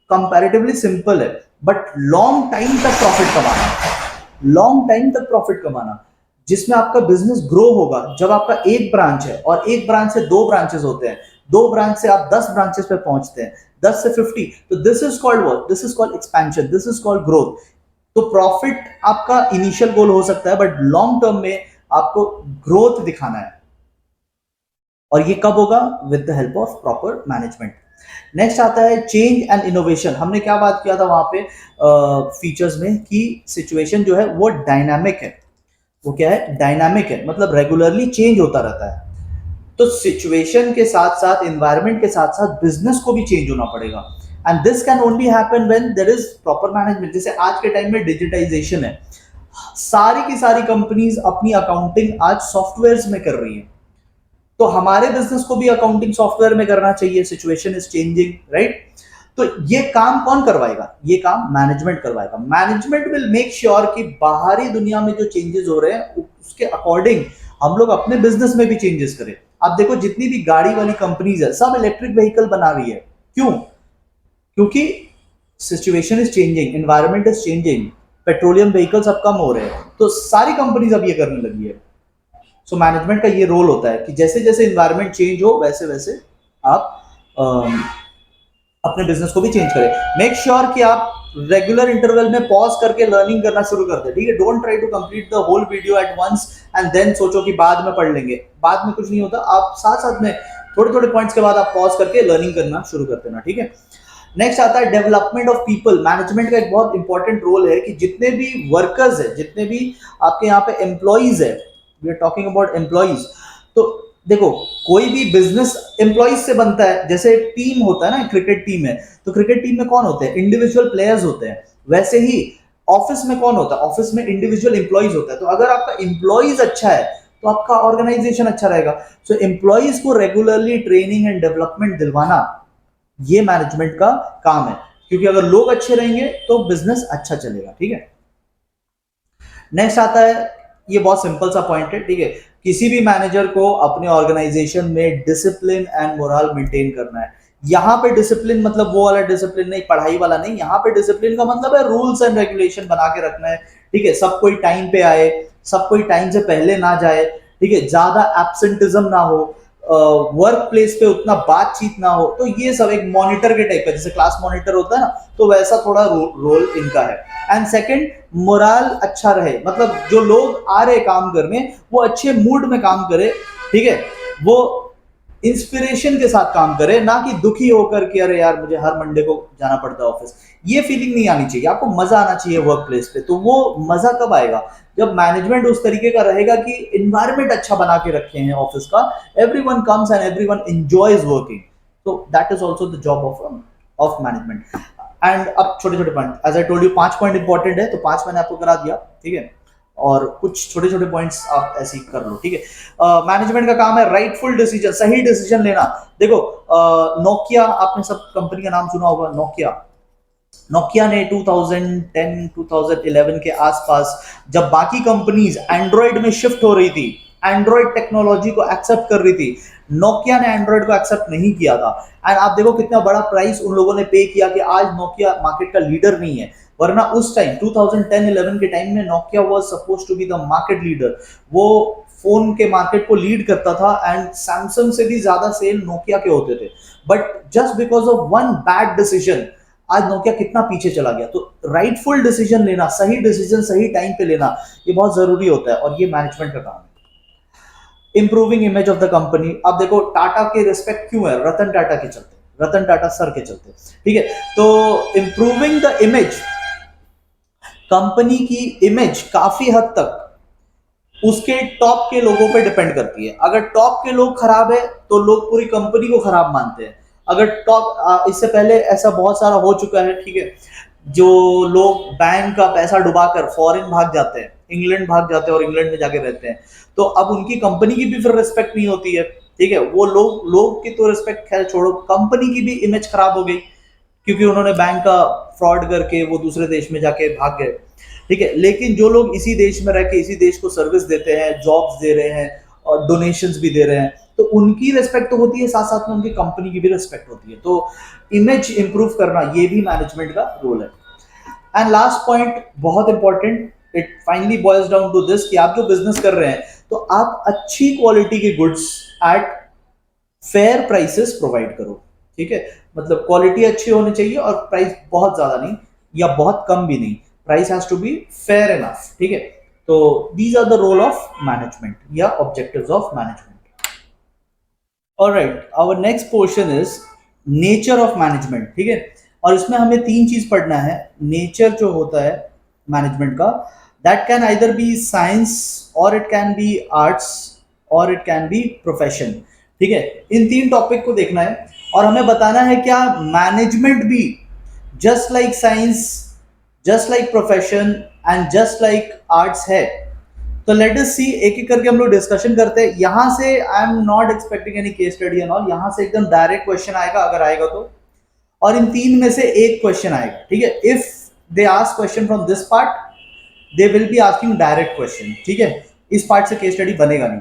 कंपैरेटिवली सिंपल है, बट लॉन्ग टाइम तक प्रॉफिट कमाना, लॉन्ग टाइम तक प्रॉफिट कमाना, जिसमें आपका बिजनेस ग्रो होगा। जब आपका एक ब्रांच है और एक ब्रांच से दो ब्रांचेस होते हैं, दो ब्रांच से आप 10 ब्रांचेस पे पहुंचते हैं, 10 से 50, तो this is called what, this is called expansion, this is called growth. तो प्रॉफिट आपका इनिशियल गोल हो सकता है, बट लॉन्ग टर्म में आपको ग्रोथ दिखाना है, और ये कब होगा, with the help of proper management. Next आता है चेंज एंड इनोवेशन। हमने क्या बात किया था वहां पे फीचर्स में, कि सिचुएशन जो है वो डायनामिक है। वो क्या है, डायनामिक है, मतलब रेगुलरली चेंज होता रहता है। तो सिचुएशन के साथ साथ, एनवायरनमेंट के साथ साथ बिजनेस को भी चेंज होना पड़ेगा, and this can only happen when there is proper management. जैसे आज के टाइम में डिजिटाइजेशन है, सारी की सारी कंपनीज अपनी अकाउंटिंग आज सॉफ्टवेयर्स में कर रही है, तो हमारे बिजनेस को भी अकाउंटिंग सॉफ्टवेयर में करना चाहिए। Situation is changing, right. तो ये काम कौन करवाएगा, ये काम मैनेजमेंट करवाएगा। मैनेजमेंट विल मेक श्योर कि बाहरी दुनिया में जो चेंजेस हो रहे हैं उसके अकॉर्डिंग हम लोग अपने बिजनेस में भी चेंजेस करें। आप देखो जितनी भी गाड़ी वाली कंपनीज है, सब इलेक्ट्रिक व्हीकल बना रही है, क्यों? क्योंकि situation is changing, environment is changing, petroleum vehicles अब कम हो रहे हैं, तो सारी कंपनीज अब ये करने लगी है। सो मैनेजमेंट का ये रोल होता है कि जैसे जैसे एनवायरनमेंट चेंज हो, वैसे वैसे आप अपने बिजनेस को भी चेंज करें। मेक श्योर कि आप रेगुलर इंटरवल में पॉज करके लर्निंग करना शुरू कर दें, ठीक है। Don't try to complete the whole video at once and then सोचो कि बाद में पढ़ लेंगे, बाद में कुछ नहीं होता। आप साथ साथ में थोड़े थोड़े पॉइंट्स के बाद आप पॉज करके लर्निंग करना शुरू कर देना, ठीक है। नेक्स्ट आता है डेवलपमेंट ऑफ पीपल। मैनेजमेंट का एक बहुत इंपॉर्टेंट रोल है कि जितने भी वर्कर्स है, जितने भी आपके यहाँ पे एम्प्लॉइज है, we are talking about employees. तो देखो कोई भी बिजनेस एम्प्लॉइज से बनता है। जैसे टीम होता है ना, क्रिकेट टीम है, तो क्रिकेट टीम में कौन होते हैं, इंडिविजुअल प्लेयर्स होते हैं। वैसे ही ऑफिस में कौन होता है, ऑफिस में इंडिविजुअल एम्प्लॉइज होता है। तो अगर आपका एम्प्लॉइज अच्छा है तो आपका ऑर्गेनाइजेशन अच्छा रहेगा। सो एम्प्लॉइज को रेगुलरली ट्रेनिंग एंड डेवलपमेंट दिलवाना, ये मैनेजमेंट का काम है, क्योंकि अगर लोग अच्छे रहेंगे तो बिजनेस अच्छा चलेगा, ठीक है। नेक्स्ट आता है, ये बहुत सिंपल सा पॉइंट है, ठीक है। किसी भी मैनेजर को अपने ऑर्गेनाइजेशन में डिसिप्लिन एंड मोरल मेंटेन करना है। यहाँ पे डिसिप्लिन मतलब वो वाला डिसिप्लिन नहीं, पढ़ाई वाला नहीं। यहाँ पे डिसिप्लिन का मतलब है रूल्स एंड रेगुलेशन बना के रखना है, ठीक है। सब कोई टाइम पे आए, सब कोई टाइम से पहले ना जाए, ठीक है। ज्यादा एब्सेंटिज्म ना हो, वर्क प्लेस पे उतना बातचीत ना हो। तो ये सब एक मॉनिटर के टाइप का, जैसे क्लास मॉनिटर होता है ना, तो वैसा थोड़ा रोल इनका है। एंड सेकंड, मोरल अच्छा रहे, मतलब जो लोग आ रहे काम करने वो अच्छे मूड में काम करे, ठीक है। वो इंस्पिरेशन के साथ काम करे, ना कि दुखी होकर कि अरे यार मुझे हर मंडे को जाना पड़ता है ऑफिस। ये फीलिंग नहीं आनी चाहिए। आपको मजा आना चाहिए वर्क प्लेस पे। तो वो मजा कब आएगा, जब मैनेजमेंट उस तरीके का रहेगा कि एनवायरनमेंट अच्छा बना के रखे हैं ऑफिस का, everyone comes and everyone enjoys working. तो that is also the job of management. And अब छोटे छोटे point, as I told you 5 point important है, तो 5 मैंने आपको करा दिया, ठीक है। और कुछ छोटे छोटे पॉइंट्स आप ऐसे ही कर लो, ठीक है। मैनेजमेंट का काम है राइटफुल डिसीजन, सही डिसीजन लेना। देखो नोकिया, आपने सब कंपनी का नाम सुना होगा, नोकिया। नोकिया ने 2010-2011 के आसपास, जब बाकी कंपनीज एंड्रॉइड में शिफ्ट हो रही थी, एंड्रॉइड टेक्नोलॉजी को एक्सेप्ट कर रही थी, नोकिया ने एंड्रॉइड को एक्सेप्ट नहीं किया था। एंड आप देखो कितना बड़ा प्राइस उन लोगों ने पे किया कि आज नोकिया मार्केट का लीडर नहीं है। वरना उस टाइम 2010-11 के टाइम में Nokia was supposed to be the market leader. वो फोन के मार्केट को लीड करता था, एंड सैमसंग से भी ज्यादा सेल नोकिया के होते थे। But just because of one bad decision आज नोकिया कितना पीछे चला गया। तो राइटफुल डिसीजन लेना, सही डिसीजन सही टाइम पे लेना, ये बहुत जरूरी होता है, और ये मैनेजमेंट का काम है। Improving image of the company. अब देखो टाटा के रिस्पेक्ट क्यों है, रतन टाटा के चलते। रतन टाटा सर के चलते, ठीक है। तो इंप्रूविंग द इमेज, कंपनी की इमेज काफी हद तक उसके टॉप के लोगों पे डिपेंड करती है। अगर टॉप के लोग खराब है तो लोग पूरी कंपनी को खराब मानते हैं। अगर टॉप, इससे पहले ऐसा बहुत सारा हो चुका है, ठीक है, जो लोग बैंक का पैसा डुबाकर फॉरेन भाग जाते हैं, इंग्लैंड भाग जाते हैं और इंग्लैंड में जाके रहते हैं, तो अब उनकी कंपनी की भी फिर रिस्पेक्ट नहीं होती है, ठीक है। वो लोग की तो रिस्पेक्ट खैर छोड़ो, कंपनी की भी इमेज खराब हो गई क्योंकि उन्होंने बैंक का फ्रॉड करके वो दूसरे देश में जाके भाग गए, ठीक है। लेकिन जो लोग इसी देश में रह के इसी देश को सर्विस देते हैं, जॉब्स दे रहे हैं और डोनेशंस भी दे रहे हैं, तो उनकी रिस्पेक्ट तो होती है, साथ साथ में उनकी कंपनी की भी रिस्पेक्ट होती है। तो इमेज इंप्रूव करना ये भी मैनेजमेंट का रोल है। एंड लास्ट पॉइंट बहुत important, it finally boils down to this कि आप जो बिजनेस कर रहे हैं तो आप अच्छी क्वालिटी के goods at fair prices provide करो, ठीक है। मतलब क्वालिटी अच्छी होनी चाहिए और प्राइस बहुत ज्यादा नहीं या बहुत कम भी नहीं, price has to be fair enough, ठीक है। तो these are the role of management या objectives of management. Alright, our next portion is nature of management, ठीक है। और इसमें हमें तीन चीज पढ़ना है। नेचर जो होता है मैनेजमेंट का, that can either be science और इट कैन बी आर्ट्स और इट कैन बी प्रोफेशन, ठीक है। इन तीन टॉपिक को देखना है और हमें बताना है क्या मैनेजमेंट भी just like science, just like profession and just like arts है। तो लेट अस सी, एक एक करके हम लोग डिस्कशन करते हैं। यहां से I am not expecting any case study and all, यहां से एकदम डायरेक्ट क्वेश्चन आएगा अगर आएगा तो, और इन तीन में से एक क्वेश्चन आएगा, ठीक है। If they ask question from this part they will be asking direct question, ठीक है। इस पार्ट से केस स्टडी बनेगा नहीं,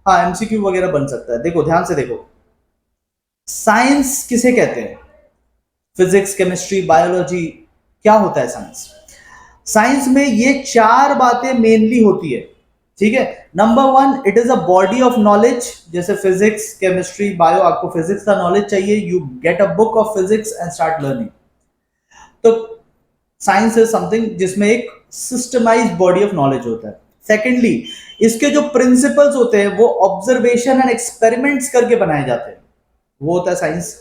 हाँ एमसीक्यू वगैरह बन सकता है। देखो ध्यान से देखो, साइंस किसे कहते हैं? फिजिक्स, केमिस्ट्री, बायोलॉजी, क्या होता है साइंस? साइंस में ये चार बातें मेनली होती है, ठीक है। Number one, it is a body of knowledge, जैसे फिजिक्स, केमिस्ट्री, बायो, आपको फिजिक्स का नॉलेज चाहिए, you get a book of physics and start learning. तो साइंस इज समथिंग जिसमें एक सिस्टमाइज्ड बॉडी ऑफ नॉलेज होता है। सेकेंडली, इसके जो प्रिंसिपल्स होते हैं वो ऑब्जर्वेशन एंड एक्सपेरिमेंट्स करके बनाए जाते हैं, वो होता है साइंस।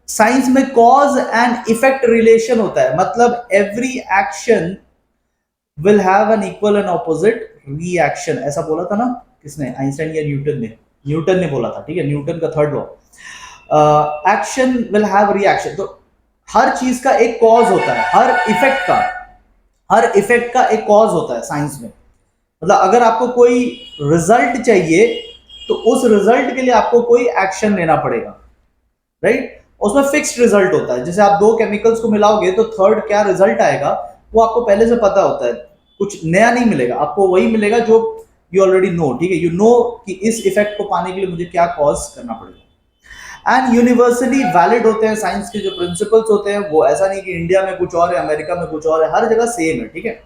साइंस में कॉज एंड इफेक्ट रिलेशन होता है, मतलब every action will have an equal and opposite reaction. ऐसा बोला था ना, किसने? आइंस्टाइन या न्यूटन ने? न्यूटन ने बोला था, ठीक है, न्यूटन का third law. Action will have reaction, तो हर चीज का एक कॉज होता है, हर इफेक्ट का एक कॉज होता है साइंस में। मतलब अगर आपको कोई रिजल्ट चाहिए तो उस रिजल्ट के लिए आपको कोई एक्शन लेना पड़ेगा, राइट। उसमें फिक्स्ड रिजल्ट होता है, जैसे आप दो केमिकल्स को मिलाओगे तो थर्ड क्या रिजल्ट आएगा वो आपको पहले से पता होता है, कुछ नया नहीं मिलेगा आपको, वही मिलेगा जो यू ऑलरेडी नो, ठीक है। यू नो कि इस इफेक्ट को पाने के लिए मुझे क्या कॉज करना पड़ेगा। एंड यूनिवर्सली वैलिड होते हैं साइंस के जो प्रिंसिपल्स होते हैं, वो ऐसा नहीं कि इंडिया में कुछ और है, अमेरिका में कुछ और है, हर जगह सेम है, ठीक है।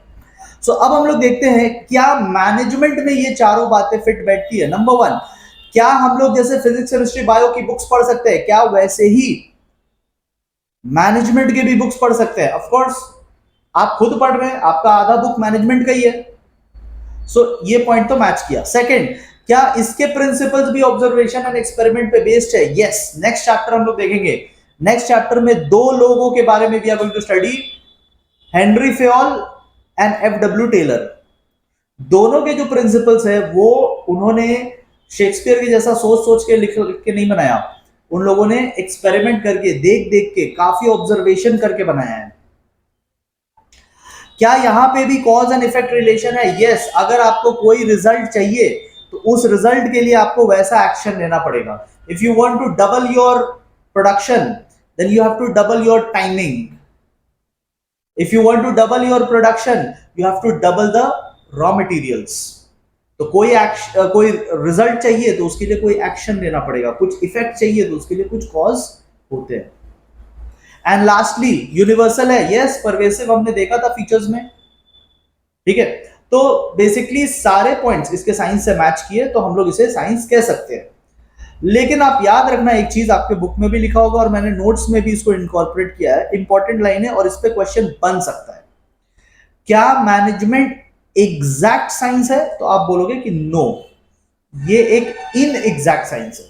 सो अब हम लोग देखते हैं क्या मैनेजमेंट में ये चारों बातें फिट बैठती है। नंबर वन, क्या हम लोग जैसे फिजिक्स, केमिस्ट्री, बायो की बुक्स पढ़ सकते हैं, क्या वैसे ही मैनेजमेंट के भी बुक्स पढ़ सकते हैं? ऑफ कोर्स, आप खुद पढ़ रहे हैं, आपका आधा बुक मैनेजमेंट का ही है। सो ये पॉइंट तो मैच किया। सेकंड, क्या इसके प्रिंसिपल्स भी ऑब्जर्वेशन एंड एक्सपेरिमेंट पे बेस्ड है? यस। नेक्स्ट चैप्टर हम लोग देखेंगे, नेक्स्ट चैप्टर में दो लोगों के बारे में भी are going to study, Henri Fayol and F W. Taylor. दोनों के जो प्रिंसिपल्स है वो उन्होंने शेक्सपियर के जैसा सोच सोच के लिख के नहीं बनाया, उन लोगों ने एक्सपेरिमेंट करके, देख देख के, काफी ऑब्जर्वेशन करके बनाया है। क्या यहां पे भी कॉज एंड इफेक्ट रिलेशन है? यस। अगर आपको कोई रिजल्ट चाहिए तो उस रिजल्ट के लिए आपको वैसा एक्शन लेना पड़ेगा। If you want to double your production then you have to double your timing. If you want to double your production you have to double the raw materials. तो कोई रिजल्ट चाहिए तो उसके लिए कोई एक्शन लेना पड़ेगा, कुछ इफेक्ट चाहिए तो उसके लिए कुछ कॉज होते हैं। एंड लास्टली यूनिवर्सल है, यस, परवेसिव हमने देखा था फीचर्स में, ठीक है। तो बेसिकली सारे पॉइंट्स इसके साइंस से मैच किए तो हम लोग इसे साइंस कह सकते हैं। लेकिन आप याद रखना एक चीज, आपके बुक में भी लिखा होगा और मैंने नोट्स में भी इसको इनकॉर्पोरेट किया है, इंपॉर्टेंट लाइन है और इस पे क्वेश्चन बन सकता है। क्या मैनेजमेंट एग्जैक्ट साइंस है? तो आप बोलोगे कि नो, ये एक इन एग्जैक्ट साइंस है।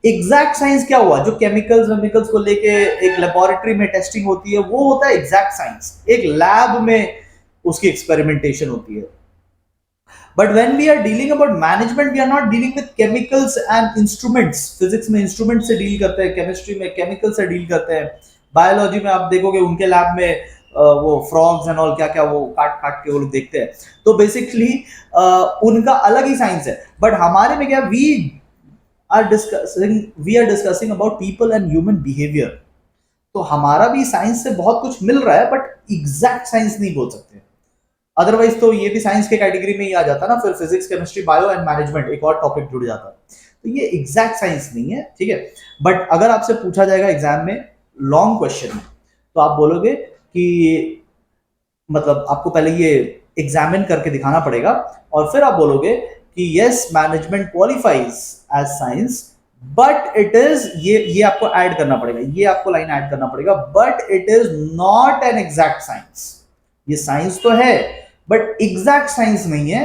एग्जैक्ट साइंस क्या हुआ, जो केमिकल्स वेमिकल्स को लेके एक लेबोरेटरी में टेस्टिंग होती है, वो होता है एग्जैक्ट साइंस, एक लैब में उसकी एक्सपेरिमेंटेशन होती है। But when we are dealing about management, we are not dealing with chemicals and instruments. Physics में इंस्ट्रूमेंट से डील करते हैं, केमिस्ट्री में केमिकल से डील करते हैं, बायोलॉजी में आप देखोगे उनके लैब में वो फ्रॉग्स एंड ऑल क्या क्या वो काट काट के वो लोग देखते हैं। तो बेसिकली उनका अलग ही साइंस है। बट हमारे में क्या, we are discussing about people and human behaviour. तो हमारा भी साइंस से बहुत कुछ मिल रहा है, बट एग्जैक्ट साइंस नहीं बोल सकते। अदरवाइज तो ये भी साइंस के कैटेगरी में ही आ जाता ना, फिर physics chemistry bio and management एक और टॉपिक जुड़ जाता। तो ये एग्जैक्ट साइंस नहीं है, ठीक है। बट अगर आपसे पूछा जाएगा एग्जाम में लॉन्ग क्वेश्चन में, तो आप बोलोगे कि मतलब आपको पहले ये एग्जामिन करके दिखाना पड़ेगा, और फिर आप बोलोगे कि yes management qualifies as science, but it is, ये आपको ऐड करना पड़ेगा, ये आपको लाइन ऐड करना पड़ेगा, but it is not an exact science. ये साइंस तो है बट एग्जैक्ट साइंस नहीं है।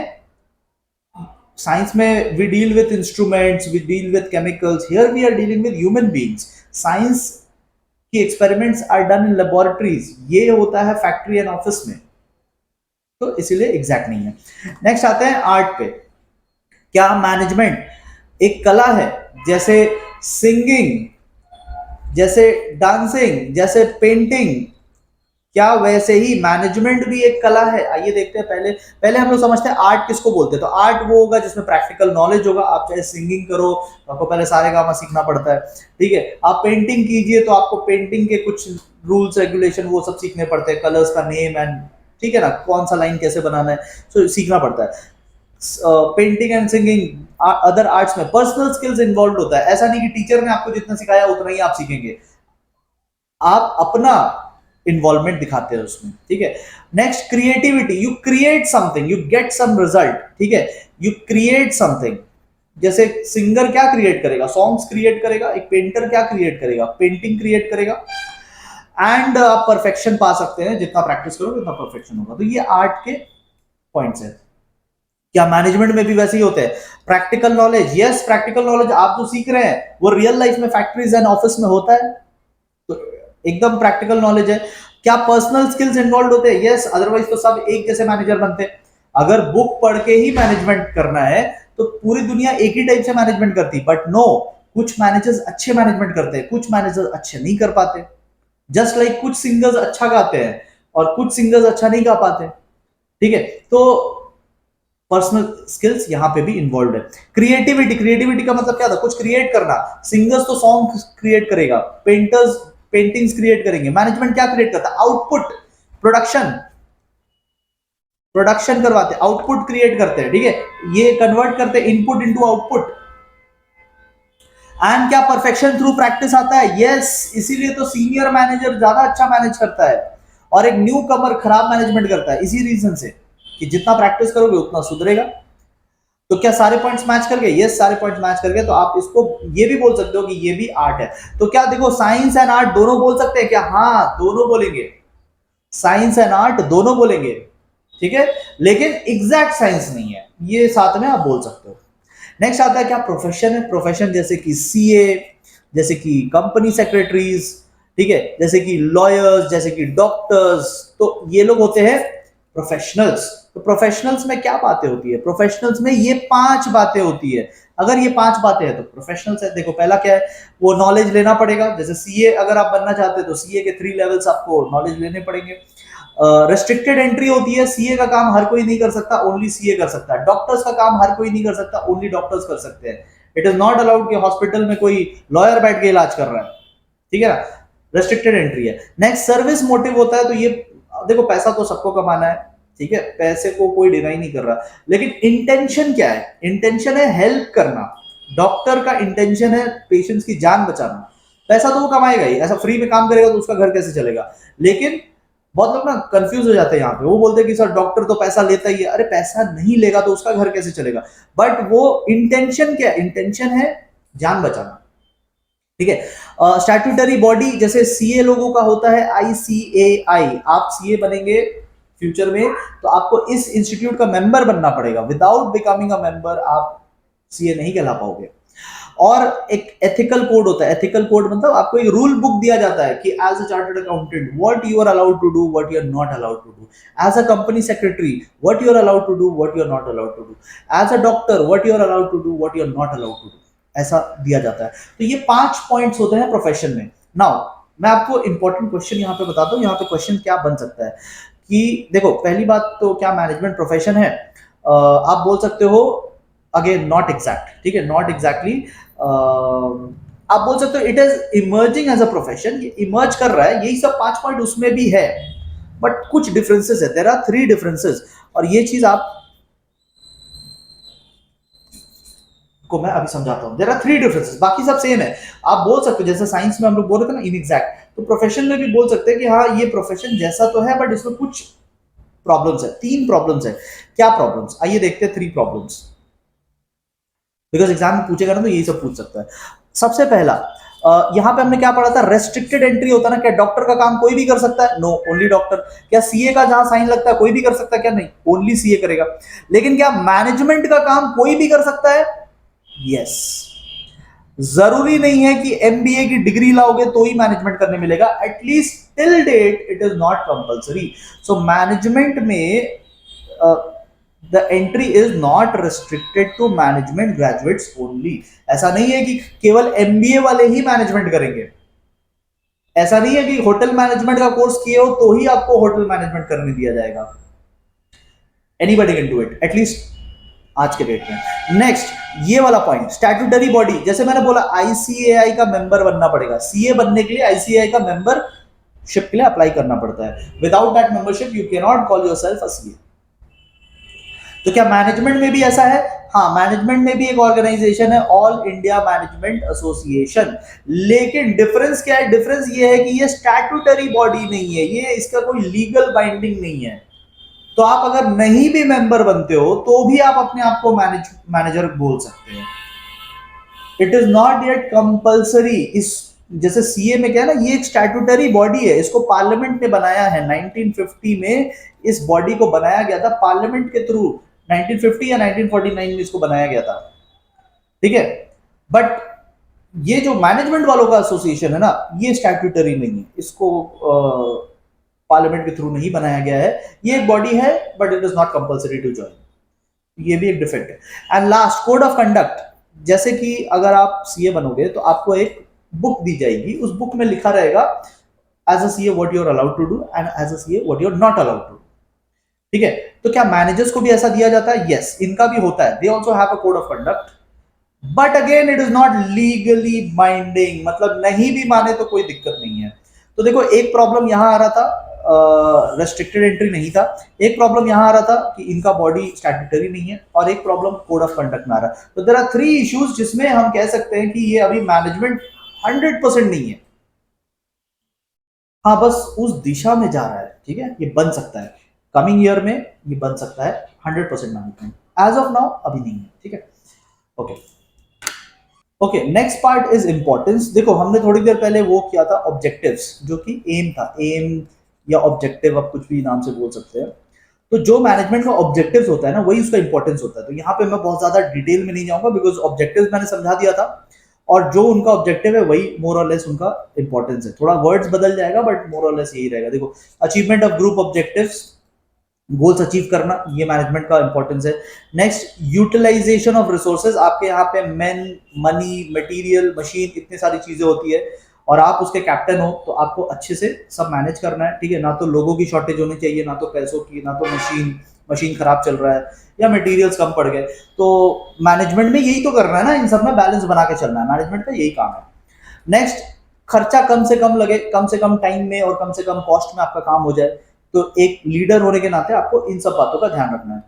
साइंस में we deal with instruments, we deal with chemicals, here we are dealing with human beings. Science की experiments are done in laboratories, ये होता है फैक्ट्री एंड ऑफिस में, तो इसीलिए एग्जैक्ट नहीं है। नेक्स्ट आते हैं आर्ट पे। क्या मैनेजमेंट एक कला है, जैसे सिंगिंग, जैसे डांसिंग, जैसे पेंटिंग, क्या वैसे ही मैनेजमेंट भी एक कला है? आइए देखते हैं। पहले पहले हम लोग समझते हैं आर्ट किसको बोलते हैं। तो आर्ट वो होगा जिसमें प्रैक्टिकल नॉलेज होगा। आप चाहे सिंगिंग करो तो आपको पहले सारे गामा सीखना पड़ता है, ठीक है। आप पेंटिंग कीजिए तो आपको पेंटिंग के कुछ रूल्स रेगुलेशन वो सब सीखने पड़ते हैं, कलर्स का नेम एंड, ठीक है ना, कौन सा लाइन कैसे बनाना है, तो सीखना पड़ता है। Painting and singing other arts में पर्सनल स्किल्स इन्वॉल्व होता है। ऐसा नहीं कि टीचर ने आपको जितना सिखाया उतना ही आप सीखेंगे, आप अपना इन्वॉल्वमेंट दिखाते हैं उसमें, ठीक है। Next creativity, you create something, you get some result, ठीक है, यू क्रिएट समथिंग। जैसे सिंगर क्या क्रिएट करेगा, सॉन्ग्स क्रिएट करेगा। एक पेंटर क्या क्रिएट करेगा, पेंटिंग क्रिएट करेगा। एंड आप परफेक्शन पा सकते हैं, जितना प्रैक्टिस करोगे उतना परफेक्शन होगा। तो ये आर्ट के पॉइंट्स है। क्या मैनेजमेंट में भी वैसे ही होते हैं? Practical knowledge, yes practical knowledge आप जो सीख रहे हैं वो रियल लाइफ में फैक्ट्रीज एंड ऑफिस में होता है, तो एकदम प्रैक्टिकल नॉलेज है। क्या पर्सनल स्किल्स इन्वॉल्व होते हैं? यस, अदरवाइज तो सब एक जैसे मैनेजर बनते हैं। अगर बुक पढ़ के ही मैनेजमेंट करना है तो पूरी दुनिया एक ही टाइप से मैनेजमेंट करती, बट नो, कुछ मैनेजर्स अच्छे मैनेजमेंट करते हैं, कुछ मैनेजर्स अच्छे नहीं कर पाते। जस्ट लाइक कुछ सिंगर्स अच्छा गाते हैं और कुछ सिंगर्स अच्छा नहीं गा पाते, ठीक है। तो पर्सनल स्किल्स यहां पे भी इन्वॉल्व है। क्रिएटिविटी, क्रिएटिविटी का मतलब क्या था, कुछ क्रिएट करना। सिंगर्स तो सॉन्ग क्रिएट करेगा, पेंटर्स पेंटिंग्स क्रिएट करेंगे। मैनेजमेंट क्या क्रिएट करता है, आउटपुट, प्रोडक्शन, प्रोडक्शन करवाते हैं, आउटपुट क्रिएट करते हैं, ठीक है। ये कन्वर्ट करते हैं इनपुट इनटू आउटपुट। एंड क्या परफेक्शन थ्रू प्रैक्टिस आता है? यस, इसीलिए तो सीनियर मैनेजर ज्यादा अच्छा मैनेज करता है और एक न्यू कमर खराब मैनेजमेंट करता है, इसी रीजन से कि जितना प्रैक्टिस करोगे उतना सुधरेगा। तो क्या सारे पॉइंट्स मैच कर गए? यस, सारे पॉइंट्स मैच कर गए। तो आप इसको ये भी बोल सकते हो कि ये भी आर्ट है। तो क्या देखो, साइंस एंड आर्ट दोनों बोल सकते हैं क्या? हाँ, दोनों बोलेंगे, साइंस एंड आर्ट दोनों बोलेंगे, ठीक है। लेकिन एग्जैक्ट साइंस नहीं है, ये साथ में आप बोल सकते हो। नेक्स्ट आता है क्या प्रोफेशन है। प्रोफेशन जैसे कि सीए, जैसे कि कंपनी सेक्रेटरीज, ठीक है, जैसे कि लॉयर्स, जैसे कि डॉक्टर्स, तो ये लोग होते हैं प्रोफेशनल्स। तो प्रोफेशनल्स में क्या बातें होती है? प्रोफेशनल्स में ये 5 बातें होती है। अगर ये 5 बातें हैं तो प्रोफेशनल्स है। देखो, पहला क्या है, वो नॉलेज लेना पड़ेगा। जैसे सीए अगर आप बनना चाहते हैं तो सीए के 3 लेवल्स आपको नॉलेज लेने पड़ेंगे। रेस्ट्रिक्टेड एंट्री होती है, सीए का काम हर कोई नहीं कर सकता, ओनली सीए कर सकता है। डॉक्टर्स का काम हर कोई नहीं कर सकता, ओनली डॉक्टर्स कर सकते हैं। इट इज नॉट अलाउड कि हॉस्पिटल में कोई लॉयर बैठ के इलाज कर रहा है, ठीक है ना। रेस्ट्रिक्टेड एंट्री है। नेक्स्ट सर्विस मोटिव होता है। तो ये देखो, पैसा तो सबको कमाना है, ठीक है, पैसे को कोई डिनाई नहीं कर रहा, लेकिन इंटेंशन क्या है? इंटेंशन है हेल्प करना। डॉक्टर का इंटेंशन है पेशेंट्स की जान बचाना। पैसा तो वो कमाएगा ही, ऐसा फ्री में काम करेगा तो उसका घर कैसे चलेगा। लेकिन बहुत लोग ना कंफ्यूज हो जाते हैं यहाँ पे, वो बोलते हैं कि सर डॉक्टर तो पैसा लेता ही है। अरे पैसा नहीं लेगा तो उसका घर कैसे चलेगा? बट वो इंटेंशन क्या है? इंटेंशन है जान बचाना, ठीक है। स्टैट्यूटरी बॉडी जैसे सीए लोगों का होता है आईसीएआई। आप सीए बनेंगे फ्यूचर में तो आपको इस इंस्टीट्यूट का मेंबर बनना पड़ेगा। विदाउट बिकमिंग अ मेंबर आप सीए नहीं कहला पाओगे। और एक एथिकल कोड होता है। एथिकल कोड मतलब आपको एक रूल बुक दिया जाता है कि as a chartered accountant what you are allowed to do, what you are not allowed to do, as a company secretary what you are allowed to do, what you are not allowed to do, as a doctor what you are allowed to do, what you are not allowed to do, ऐसा दिया जाता है। तो ये 5 पॉइंट्स होते हैं प्रोफेशन में। नाउ मैं आपको इंपॉर्टेंट क्वेश्चन यहाँ पे बताता हूँ, यहाँ पे क्वेश्चन क्या बन सकता है कि देखो, पहली बात तो क्या मैनेजमेंट प्रोफेशन है? आप बोल सकते हो अगेन नॉट एग्जैक्ट, ठीक है, नॉट एग्जैक्टली। आप बोल सकते हो it is emerging as a profession, ये इमर्ज कर रहा है, यही सब 5 पॉइंट उसमें भी है, बट कुछ डिफरेंसेस है, देयर आर 3 डिफरेंसेस, और ये चीज आप को मैं अभी समझाता हूं। देयर आर 3 डिफरेंसेस, बाकी सब सेम है। आप बोल सकते हो जैसे साइंस में हम लोग बोल रहे थे ना इनएग्जैक्ट, तो प्रोफेशन में भी बोल सकते हैं कि हाँ ये प्रोफेशन जैसा तो है बट इसमें कुछ प्रॉब्लम्स है। 3 प्रॉब्लम्स है। क्या प्रॉब्लम्स? आइए देखते हैं 3 प्रॉब्लम्स, बिकॉज एग्जाम में पूछेगा ना तो यही सब पूछ सकता है। सबसे पहला, यहां पे हमने क्या पढ़ा था? रेस्ट्रिक्टेड एंट्री होता है ना, क्या डॉक्टर का काम कोई भी कर सकता है? No, only doctor. क्या सीए का जहां साइन लगता है कोई भी कर सकता है? क्या नहीं, ओनली सीए करेगा। लेकिन क्या मैनेजमेंट का काम कोई भी कर सकता है? यस। जरूरी नहीं है कि एमबीए की डिग्री लाओगे तो ही मैनेजमेंट करने मिलेगा, at least till date it is not compulsory. So management में the entry is not restricted to management graduates only. ऐसा नहीं है कि केवल एमबीए वाले ही मैनेजमेंट करेंगे, ऐसा नहीं है कि होटल मैनेजमेंट का कोर्स किए हो तो ही आपको होटल मैनेजमेंट करने दिया जाएगा। Anybody can do it, at least आज के डेट में। नेक्स्ट, ये वाला पॉइंट, स्टैट्यूटरी बॉडी, जैसे मैंने बोला आईसीएआई का मेंबर बनना पड़ेगा। सीए बनने के लिए आईसीएआई का मेंबरशिप के लिए अप्लाई करना पड़ता है। Without that membership you can not call yourself a CA. तो क्या मैनेजमेंट में भी ऐसा है? हाँ, मैनेजमेंट में भी एक ऑर्गेनाइजेशन है, ऑल इंडिया मैनेजमेंट एसोसिएशन। लेकिन डिफरेंस क्या है? डिफरेंस ये है कि ये स्टैट्यूटरी बॉडी नहीं है, ये इसका कोई लीगल बाइंडिंग नहीं है। तो आप अगर नहीं भी मेंबर बनते हो तो भी आप अपने आप को मैनेजर बोल सकते हैं। It is not yet compulsory. इस जैसे सीए में क्या है ना, ये एक स्टैट्यूटरी बॉडी है, इसको पार्लियामेंट ने बनाया है 1950 में। इस बॉडी को बनाया गया था पार्लियामेंट के थ्रू, 1950 या 1949 में इसको बनाया गया था, ठीक है। बट ये जो मैनेजमेंट वालों का एसोसिएशन है ना, ये स्टैट्यूटरी नहीं है, इसको पार्लियामेंट के थ्रू नहीं बनाया गया है। ये एक बॉडी है but it is not compulsory to join. ये भी एक डिफरेंट है। And last, code of conduct. जैसे कि अगर आप सीए बनोगे तो आपको एक बुक दी जाएगी, उस बुक में लिखा रहेगा as a CA what you are allowed to do and as a CA what you are not allowed to, ठीक है। तो क्या मैनेजर्स को भी ऐसा दिया जाता है? यस, इनका भी होता है। They also have a code of conduct, but again it is not legally binding, मतलब नहीं भी माने तो कोई दिक्कत नहीं है। तो देखो, एक प्रॉब्लम यहां आ रहा था, रेस्ट्रिक्टेड एंट्री नहीं था। एक प्रॉब्लम यहां आ रहा था कि इनका बॉडी स्टैट्यूटरी नहीं है, और एक प्रॉब्लम कोड ऑफ कंडक्ट में आ रहा है। तो देयर आर 3 इश्यूज जिसमें हम कह सकते हैं कि ये अभी मैनेजमेंट 100% नहीं है। हाँ, बस उस दिशा में जा रहा है, ठीक है। ये बन सकता है कमिंग ईयर में, ये बन सकता है 100% मैनेजमेंट। एज ऑफ नाउ अभी नहीं है, ठीक है। Okay okay, next part is importance. देखो, हमने थोड़ी देर पहले वो किया था ऑब्जेक्टिव्स, जो कि एम था, एम या ऑब्जेक्टिव, आप कुछ भी नाम से बोल सकते हैं। तो जो मैनेजमेंट का ऑब्जेक्टिव्स होता है ना, वही उसका इंपॉर्टेंस होता है। तो यहाँ पे मैं बहुत ज्यादा डिटेल में नहीं जाऊंगा, बिकॉज ऑब्जेक्टिव्स मैंने समझा दिया था, और जो उनका ऑब्जेक्टिव है वही मोर और लेस उनका इंपॉर्टेंस है। थोड़ा वर्ड्स बदल जाएगा बट मोर और लेस यही रहेगा। देखो, achievement of group objectives, goals achieve करना, ये मैनेजमेंट का इंपॉर्टेंस है। Next, utilisation of resources. आपके यहाँ पे मैन, मनी, मटेरियल, मशीन, इतनी सारी चीजें होती है, और आप उसके कैप्टन हो तो आपको अच्छे से सब मैनेज करना है, ठीक है। ना तो लोगों की शॉर्टेज होनी चाहिए, ना तो पैसों की, ना तो मशीन खराब चल रहा है या मटेरियल्स कम पड़ गए। तो मैनेजमेंट में यही तो करना है ना, इन सब में बैलेंस बना के चलना है, मैनेजमेंट का यही काम है। नेक्स्ट, खर्चा कम से कम लगे, कम से कम टाइम में और कम से कम कॉस्ट में आपका काम हो जाए। तो एक लीडर होने के नाते आपको इन सब बातों का ध्यान रखना है।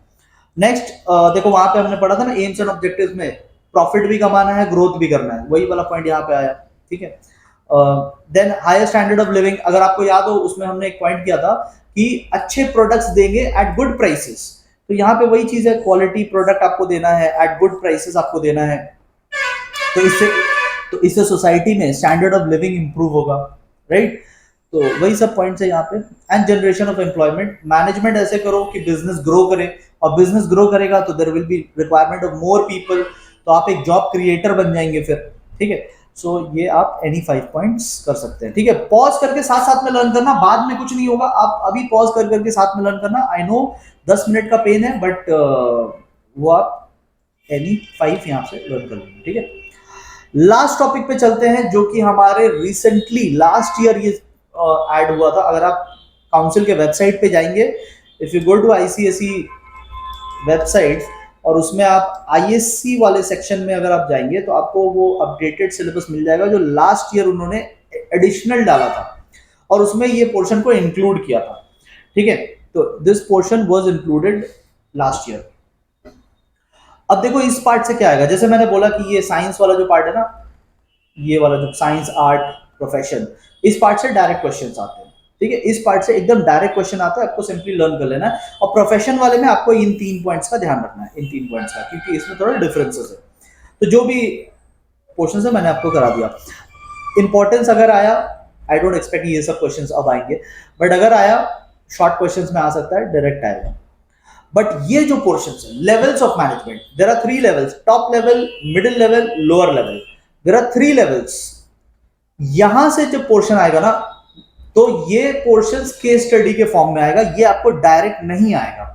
नेक्स्ट, देखो वहां पे हमने पढ़ा था ना एम्स एंड ऑब्जेक्टिव्स में, प्रॉफिट भी कमाना है, ग्रोथ भी करना है, वही वाला पॉइंट यहाँ पे आया, ठीक है। Then higher standard of living, अगर आपको याद हो उसमें हमने एक पॉइंट किया था कि अच्छे प्रोडक्ट्स देंगे एट गुड प्राइसेस। तो यहाँ पे वही चीज है, क्वालिटी प्रोडक्ट आपको देना है एट गुड प्राइसेस आपको देना है। तो इससे सोसाइटी में स्टैंडर्ड ऑफ लिविंग इंप्रूव होगा, राइट। तो वही सब पॉइंट्स है यहाँ पे। And generation of employment, management ऐसे करो कि बिजनेस ग्रो करे, और बिजनेस ग्रो करेगा तो there will be requirement of more people. तो आप एक जॉब क्रिएटर बन जाएंगे फिर, ठीक है। सो ये आप एनी 5 पॉइंट्स कर सकते हैं, ठीक है। पॉज करके साथ साथ में लर्न करना, बाद में कुछ नहीं होगा, आप अभी पॉज कर करके साथ में लर्न करना। आई नो 10 मिनट का पेन है, बट वो आप एनी 5 यहां से लर्न कर लेंगे, ठीक है। लास्ट टॉपिक पे चलते हैं, जो कि हमारे रिसेंटली लास्ट ईयर ये ऐड हुआ था। अगर आप काउंसिल के वेबसाइट पे जाएंगे, if you go to ICSE website और उसमें आप आईएससी वाले सेक्शन में अगर आप जाएंगे तो आपको वो अपडेटेड सिलेबस मिल जाएगा, जो लास्ट ईयर उन्होंने एडिशनल डाला था और उसमें ये पोर्शन को इंक्लूड किया था, ठीक है। तो this portion was included last year. अब देखो इस पार्ट से क्या आएगा, जैसे मैंने बोला कि ये साइंस वाला जो पार्ट है ना, ये वाला जो साइंस आर्ट प्रोफेशन, इस पार्ट से डायरेक्ट क्वेश्चंस आते हैं, ठीक है। इस पार्ट से एकदम डायरेक्ट क्वेश्चन आता है, आपको सिंपली लर्न कर लेना है। और प्रोफेशन वाले में आपको इन 3 पॉइंट्स का ध्यान रखना है, इन 3 पॉइंट्स का, क्योंकि इसमें थोड़ा डिफरेंसेस है। तो जो भी पोर्शन है मैंने आपको करा दिया। इंपॉर्टेंस अगर आया, आई डोंट एक्सपेक्ट ये सब क्वेश्चंस अब आएंगे, बट अगर आया शॉर्ट क्वेश्चंस में आ सकता है, डायरेक्ट आएगा। बट ये जो पोर्शंस है, levels of management, there are 3 levels, top level, middle level, lower level, there are 3 levels. यहां से जब पोर्शन आएगा ना, तो ये पोर्शंस केस स्टडी के फॉर्म में आएगा, ये आपको डायरेक्ट नहीं आएगा।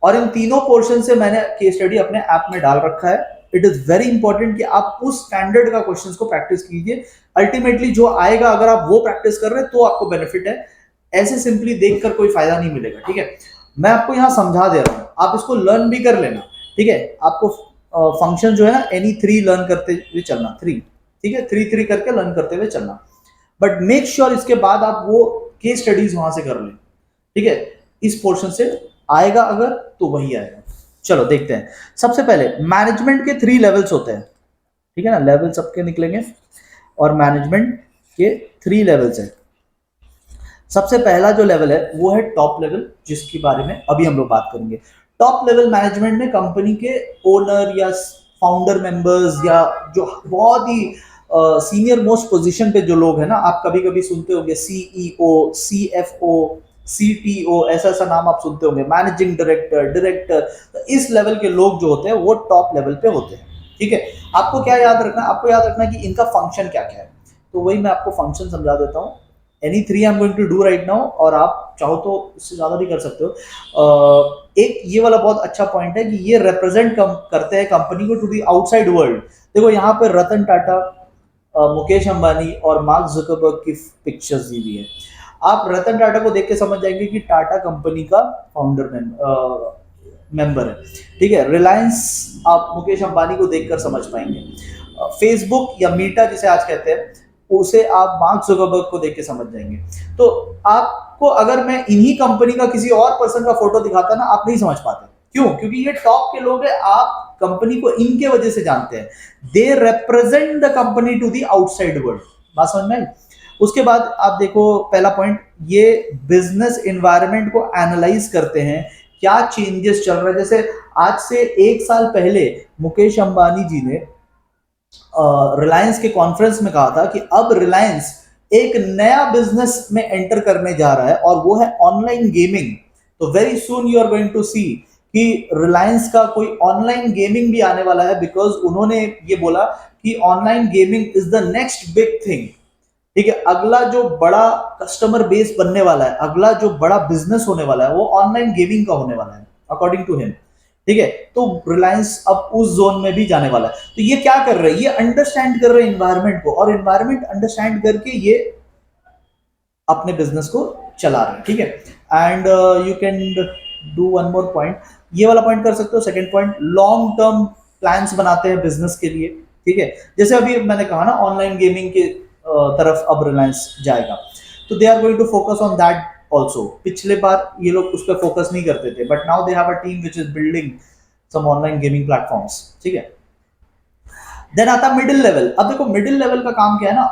और इन तीनों पोर्शन से मैंने केस स्टडी अपने ऐप में डाल रखा है। इट इज वेरी इंपॉर्टेंट कि आप उस स्टैंडर्ड का क्वेश्चंस को प्रैक्टिस कीजिए। अल्टीमेटली जो आएगा, अगर आप वो प्रैक्टिस कर रहे हैं तो आपको बेनिफिट है, ऐसे सिंपली देखकर कोई फायदा नहीं मिलेगा, ठीक है। मैं आपको यहां समझा दे रहा हूं, आप इसको लर्न भी कर लेना, ठीक है। आपको फंक्शन जो है ना, एनी 3 लर्न करते हुए चलना, 3, ठीक है, 3 करके लर्न करते हुए चलना। बट मेक श्योर इसके बाद आप वो केस स्टडीज वहां से कर लें, ठीक है। इस पोर्शन से आएगा अगर, तो वही आएगा। चलो देखते हैं। सबसे पहले मैनेजमेंट के 3 लेवल्स होते हैं, ठीक है ना, लेवल सबके निकलेंगे, और मैनेजमेंट के 3 लेवल्स है। सबसे पहला जो लेवल है वो है टॉप लेवल, जिसके बारे में अभी हम लोग बात करेंगे। टॉप लेवल मैनेजमेंट में कंपनी के ओनर या फाउंडर मेंबर्स, या जो बहुत ही सीनियर मोस्ट पोजीशन पे जो लोग हैं ना, आप कभी कभी सुनते होंगे सीईओ, सीएफओ, सीटीओ, ऐसा ऐसा नाम आप सुनते होंगे, मैनेजिंग डायरेक्टर, डायरेक्टर। तो इस लेवल के लोग जो होते हैं वो टॉप लेवल पे होते हैं, ठीक है। आपको क्या याद रखना, आपको याद रखना कि इनका फंक्शन क्या क्या है। तो वही मैं आपको फंक्शन समझा देता हूँ। Any 3 I am going to do right now, और आप चाहो तो इससे ज्यादा भी कर सकते हो। एक ये वाला बहुत अच्छा पॉइंट है कि ये रिप्रेजेंट करते हैं कंपनी को टू दी आउटसाइड वर्ल्ड। देखो यहाँ पर रतन टाटा, मुकेश अंबानी और मार्क जुकरबर्ग की पिक्चर्स दी हुई है। आप रतन टाटा को देख के समझ जाएंगे कि टाटा कंपनी का फाउंडर मेंबर है, ठीक है। रिलायंस आप मुकेश अंबानी को देखकर समझ पाएंगे। फेसबुक या मीटा जिसे आज कहते हैं, उसे आप मार्क जुकरबर्ग को देख के समझ जाएंगे। तो आपको अगर मैं इन्हीं कंपनी का किसी और पर्सन का फोटो दिखाता ना, आप नहीं समझ पाते। क्यों? क्योंकि ये टॉप के लोग हैं, आप कंपनी को इनके वजह से जानते हैं। They represent the company to the outside world. बात समझ में आई? उसके बाद आप देखो पहला पॉइंट, ये बिजनेस एनवायरनमेंट को एनालाइज करते हैं, क्या चेंजेस चल रहे हैं। जैसे आज से 1 साल पहले मुकेश अंबानी जी ने रिलायंस के कॉन्फ्रेंस में कहा था कि अब रिलायंस एक नया बिजनेस में एंटर करने जा रहा है, और वो है ऑनलाइन गेमिंग। तो very soon you are going to see कि रिलायंस का कोई ऑनलाइन गेमिंग भी आने वाला है, बिकॉज उन्होंने ये बोला कि online gaming is the next big thing, ठीक है। अगला जो बड़ा कस्टमर बेस बनने वाला है, अगला जो बड़ा बिजनेस होने वाला है, वो ऑनलाइन गेमिंग का होने वाला है, अकॉर्डिंग टू हिम, ठीक है। तो रिलायंस अब उस जोन में भी जाने वाला है। तो ये क्या कर रहे हैं, ये अंडरस्टैंड कर रहे हैं एनवायरनमेंट को, और एनवायरनमेंट अंडरस्टैंड करके ये अपने बिजनेस को चला रहे हैं, ठीक है। And you can do one more point, ये वाला पॉइंट कर सकते हो। Second point, long term plans बनाते हैं बिजनेस के लिए, ठीक है। जैसे अभी मैंने कहा ना, ऑनलाइन गेमिंग के तरफ अब रिलायंस जाएगा, तो they are going to focus on that also. पिछले बार ये लोग उस पर फोकस नहीं करते थे, but now they have a team which is building some online gaming platforms, ठीक है। देन आता मिडिल लेवल। अब देखो मिडिल लेवल का काम क्या है ना,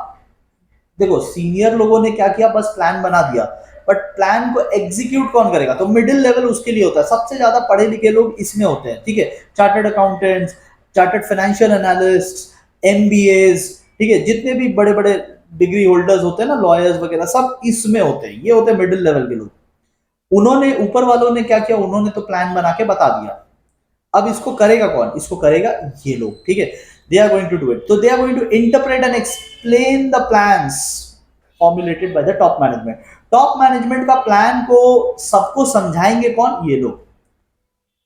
देखो सीनियर लोगों ने क्या किया, बस प्लान बना दिया, बट प्लान को एग्जीक्यूट कौन करेगा। तो मिडिल लेवल उसके लिए होता है, सबसे ज्यादा पढ़े लिखे लोग इसमें होते हैं, ठीक है। Chartered accountants, chartered financial analyst, MBAs, ठीक है, जितने भी बड़े बड़े डिग्री होल्डर्स होते हैं ना, लॉयर्स वगैरह, सब इसमें होते हैं। ये होते हैं मिडिल लेवल के लोग। उन्होंने, ऊपर वालों ने क्या किया, उन्होंने तो प्लान बना के बता दिया, अब इसको करेगा कौन, इसको करेगा ये लोग, ठीक है, they are going to do it. तो they are going to interpret and explain the plans formulated by the top management. Top management का प्लान को सबको समझाएंगे कौन, ये लोग।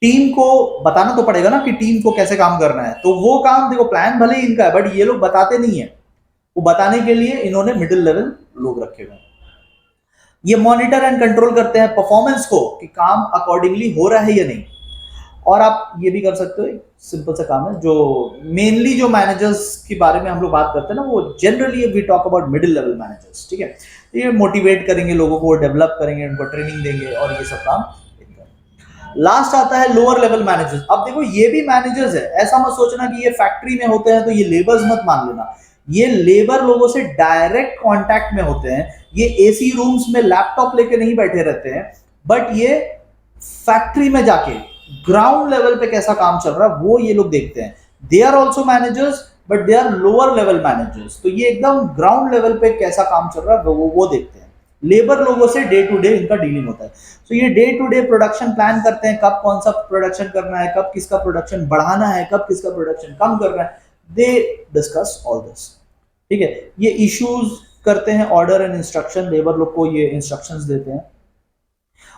टीम को बताना तो पड़ेगा ना कि टीम को कैसे काम करना है, तो वो काम देखो, प्लान भले ही इनका है बट ये लोग बताते नहीं है, वो बताने के लिए इन्होंने मिडिल लेवल लोग रखे हुए हैं। ये मॉनिटर एंड कंट्रोल करते हैं परफॉर्मेंस को कि काम अकॉर्डिंगली हो रहा है या नहीं। और आप ये भी कर सकते हो, सिंपल सा काम है, जो मेनली जो मैनेजर्स के बारे में हम लोग बात करते हैं ना, वो generally we talk about middle level managers, ठीक है। ये मोटिवेट करेंगे लोगों को, डेवलप करेंगे, उनको ट्रेनिंग देंगे और ये सब काम। लास्ट आता है लोअर लेवल मैनेजर्स। अब देखो ये भी मैनेजर्स है, ऐसा मत सोचना कि ये फैक्ट्री में होते हैं तो ये लेबर्स मत मान लेना, ये लेबर लोगों से डायरेक्ट कांटेक्ट में होते हैं। ये एसी रूम्स में लैपटॉप लेके नहीं बैठे रहते हैं, बट ये फैक्ट्री में जाके ग्राउंड लेवल पे कैसा काम चल रहा है वो ये लोग देखते हैं। They are also managers but they are lower level managers, तो ये एकदम ग्राउंड लेवल पे कैसा काम चल रहा है वो देखते हैं। लेबर लोगों से डे टू डे इनका डीलिंग होता है। तो ये day to day production plan करते हैं, कब कौन सा प्रोडक्शन करना है, कब किसका प्रोडक्शन बढ़ाना है, कब किसका प्रोडक्शन कम करना है, दे डिस्कस ऑल दिस, ठीक है। ये इश्यूज करते हैं, ऑर्डर एंड इंस्ट्रक्शन, लेबर लोग को ये इंस्ट्रक्शंस देते हैं।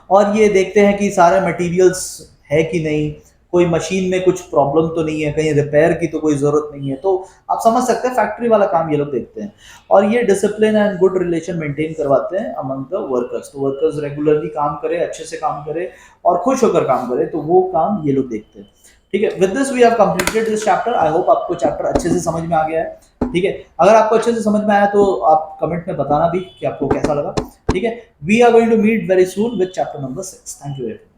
और ये देखते हैं कि सारे मटेरियल्स है कि नहीं, कोई मशीन में कुछ प्रॉब्लम तो नहीं है, कहीं रिपेयर की तो कोई जरूरत नहीं है। तो आप समझ सकते हैं फैक्ट्री वाला काम ये लोग देखते हैं। और ये discipline and good relation maintain करवाते हैं अमंग द वर्कर्स। तो वर्कर्स रेगुलरली काम करे, अच्छे से काम करे और खुश होकर काम करे, तो वो काम ये लोग देखते हैं, ठीक है। With this we have completed this chapter. I hope आपको चैप्टर अच्छे से समझ में आ गया है, ठीक है। अगर आपको अच्छे से समझ में आया तो आप कमेंट में बताना भी कि आपको कैसा लगा, ठीक है। We are going to meet very soon with chapter number 6। Thank you very much.